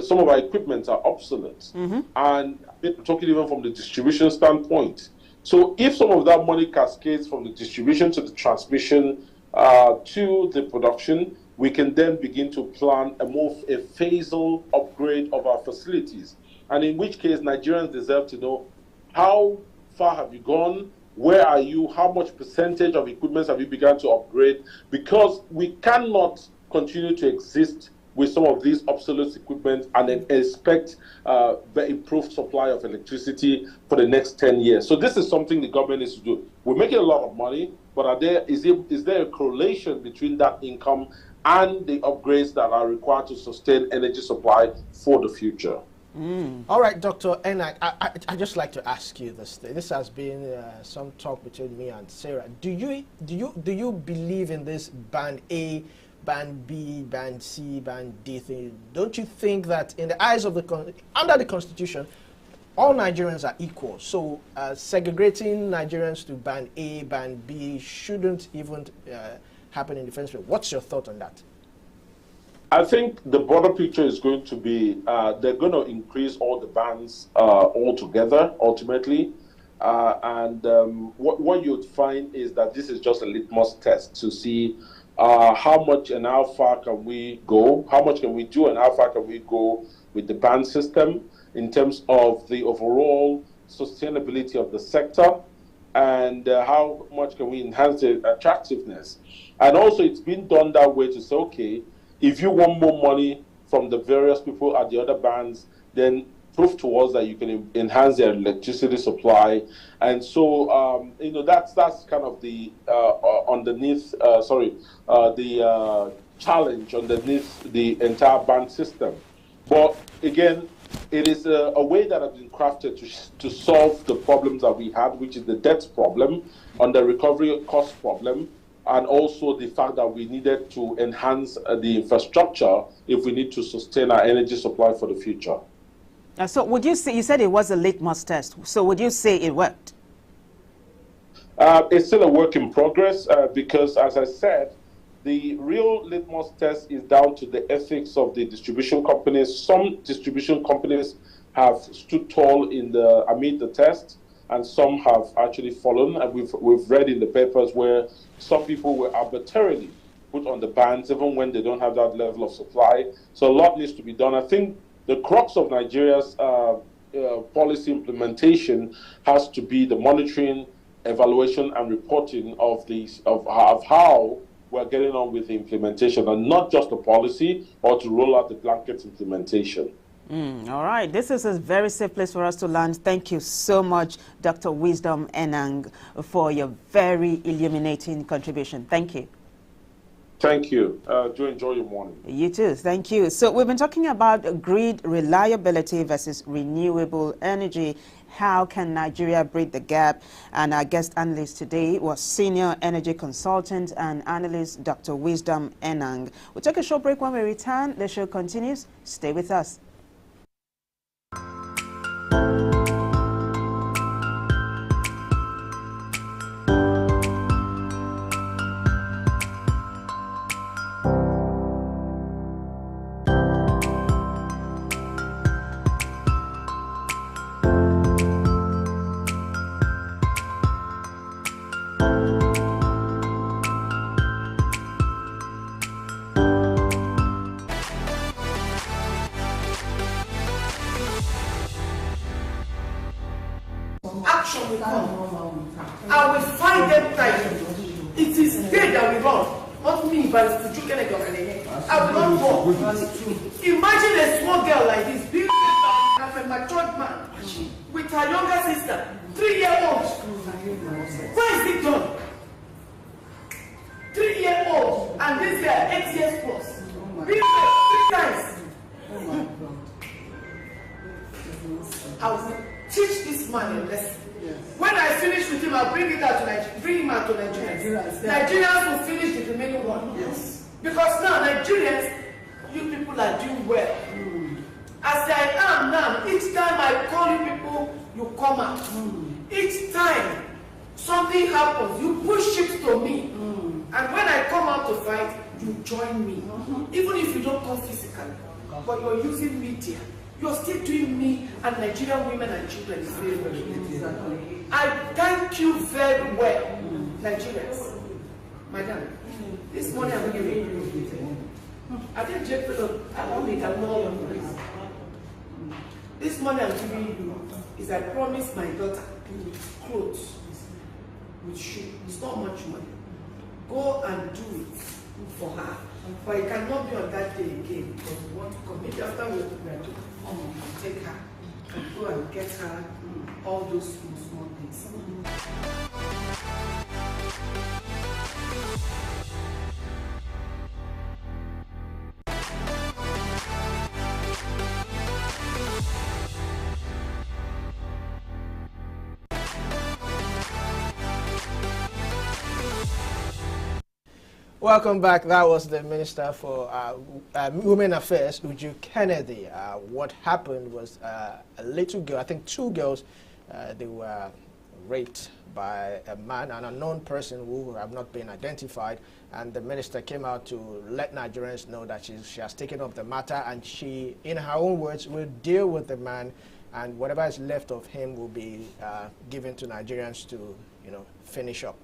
some of our equipment are obsolete. And I'm talking even from the distribution standpoint. So if some of that money cascades from the distribution to the transmission to the production, we can then begin to plan a phasal upgrade of our facilities. And in which case, Nigerians deserve to know, how far have you gone? Where are you? How much percentage of equipment have you begun to upgrade? Because we cannot continue to exist with some of these obsolete equipment and then expect the improved supply of electricity for the next 10 years. So this is something the government needs to do. We're making a lot of money, but is there a correlation between that income and the upgrades that are required to sustain energy supply for the future. All right, Dr. Enang, I just like to ask you this. This has been some talk between me and Sarah. Do you believe in this band A, band B, band C, band D thing? Don't you think that in the eyes of under the Constitution, all Nigerians are equal? So segregating Nigerians to band A, band B shouldn't even happen in the first place. What's your thought on that? I think the broader picture is going to be they're going to increase all the bands altogether, ultimately. What you'd find is that this is just a litmus test to see how much and how far can we go, how much can we do and how far can we go with the band system in terms of the overall sustainability of the sector, and how much can we enhance the attractiveness. And also it's been done that way to say, okay, if you want more money from the various people at the other bands, then prove to us that you can enhance their electricity supply. And so, that's kind of the challenge underneath the entire band system. But again, it is a way that has been crafted to solve the problems that we had, which is the debt problem, and the recovery cost problem, and also the fact that we needed to enhance the infrastructure if we need to sustain our energy supply for the future. So would you say, you said it was a litmus test, so would you say it worked? It's still a work in progress because, as I said, the real litmus test is down to the ethics of the distribution companies. Some distribution companies have stood tall amid the test, and some have actually fallen. And we've read in the papers where some people were arbitrarily put on the bans even when they don't have that level of supply. So a lot needs to be done. I think the crux of Nigeria's policy implementation has to be the monitoring, evaluation, and reporting of how we're getting on with the implementation, and not just the policy or to roll out the blanket implementation. All right, this is a very safe place for us to land. Thank you so much, Dr. Wisdom Enang, for your very illuminating contribution. Thank you. Thank you. Do enjoy your morning. You too. Thank you. So we've been talking about grid reliability versus renewable energy. How can Nigeria bridge the gap? And our guest analyst today was senior energy consultant and analyst Dr. Wisdom Enang. We'll take a short break. When we return, the show continues. Stay with us. Action will come. I will find them tight. It is they that will run, not me, but it's to Kennedy. I will not run. Imagine a small girl like this, being a matured man, with her younger sister, 3-year-old. Where is it done? 3-year-old, and this girl, 8 years plus. Being 3 times. I will teach this man a lesson. When I finish with him, I'll bring it out to Nigeria. Bring him out to Nigerians. Nigerians will finish the remaining one. Yes. Because now Nigerians, you people are doing well. As I am now, each time I call you people, you come out. Each time something happens, you push it to me. And when I come out to fight, you join me. Even if you don't come physically, but you're using media. You're still doing me and Nigerian women and children a favor. I thank you very well, Nigerians. Madam, this morning I'm giving you. I think I want it, I'm not praise. This money I'm giving you is I promised my daughter clothes with shoes. It's not much money. Go and do it for her. But it cannot be on that day again because we want to come. Maybe after we graduate, take her and go and get her all those small things. Welcome back. That was the Minister for Women Affairs, Uju Kennedy. What happened was a little girl, I think 2 girls, they were raped by a man, an unknown person who have not been identified, and the minister came out to let Nigerians know that she has taken up the matter, and she, in her own words, will deal with the man, and whatever is left of him will be given to Nigerians to, finish up.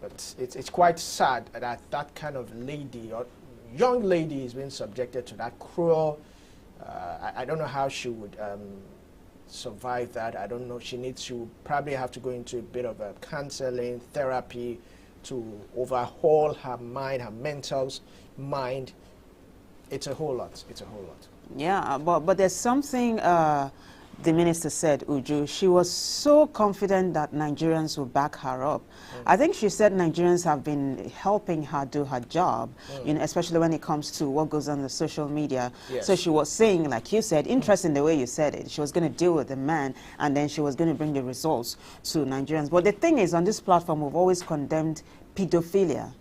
But it's quite sad that that kind of lady or young lady is being subjected to that cruel. I don't know how she would survive that. I don't know. She will probably have to go into a bit of a counseling, therapy to overhaul her mind, her mental mind. It's a whole lot. It's a whole lot. Yeah, but there's something the minister said, Uju. She was so confident that Nigerians will back her up. I think she said Nigerians have been helping her do her job, especially when it comes to what goes on the social media. Yes. So she was saying, like you said, interesting the way you said it. She was going to deal with the man, and then she was going to bring the results to Nigerians. But the thing is, on this platform, we've always condemned pedophilia.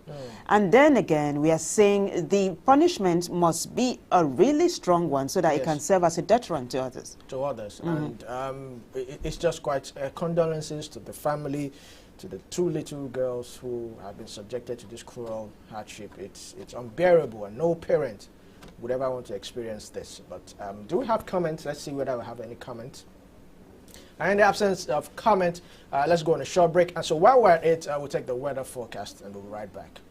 And then again, we are saying the punishment must be a really strong one so that it can serve as a deterrent to others. And it's just quite condolences to the family, to the 2 little girls who have been subjected to this cruel hardship. It's unbearable, and no parent would ever want to experience this. But do we have comments? Let's see whether we have any comments. And in the absence of comment, let's go on a short break. And so while we're at it, we'll take the weather forecast and we'll be right back.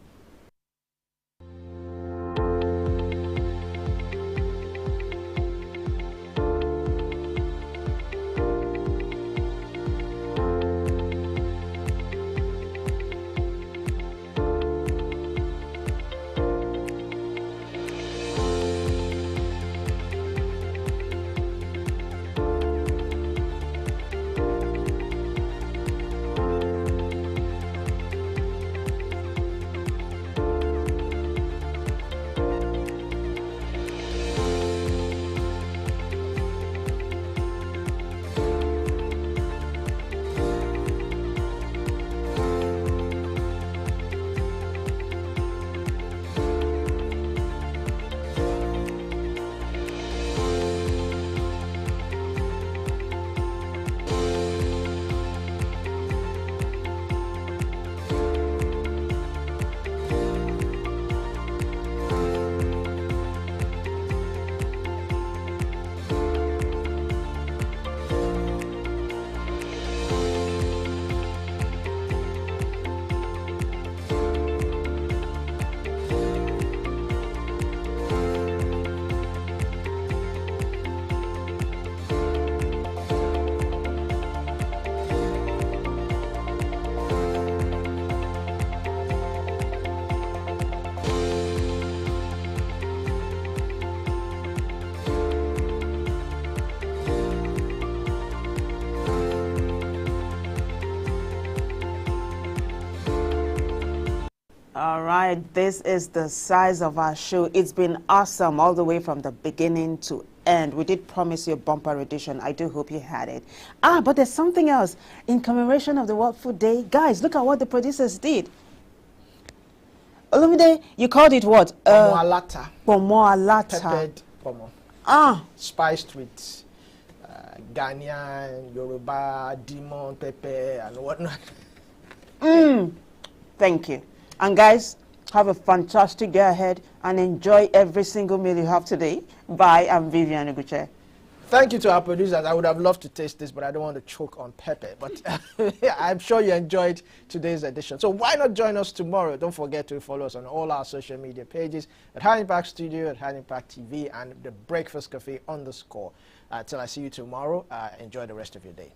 All right, this is the size of our show. It's been awesome all the way from the beginning to end. We did promise you a bumper edition. I do hope you had it. But there's something else. In commemoration of the World Food Day, guys, look at what the producers did. Olumide, you called it what? Pomo alata. Pomo alata. Peppered pomo. Spiced with Ghanaian, Yoruba, Demon, pepper, and whatnot. Thank you. And guys, have a fantastic day ahead and enjoy every single meal you have today. Bye, I'm Vivian Uguche. Thank you to our producers. I would have loved to taste this, but I don't want to choke on pepper. But I'm sure you enjoyed today's edition. So why not join us tomorrow? Don't forget to follow us on all our social media pages at High Impact Studio, at High Impact TV, and the Breakfast Cafe _. Till I see you tomorrow, enjoy the rest of your day.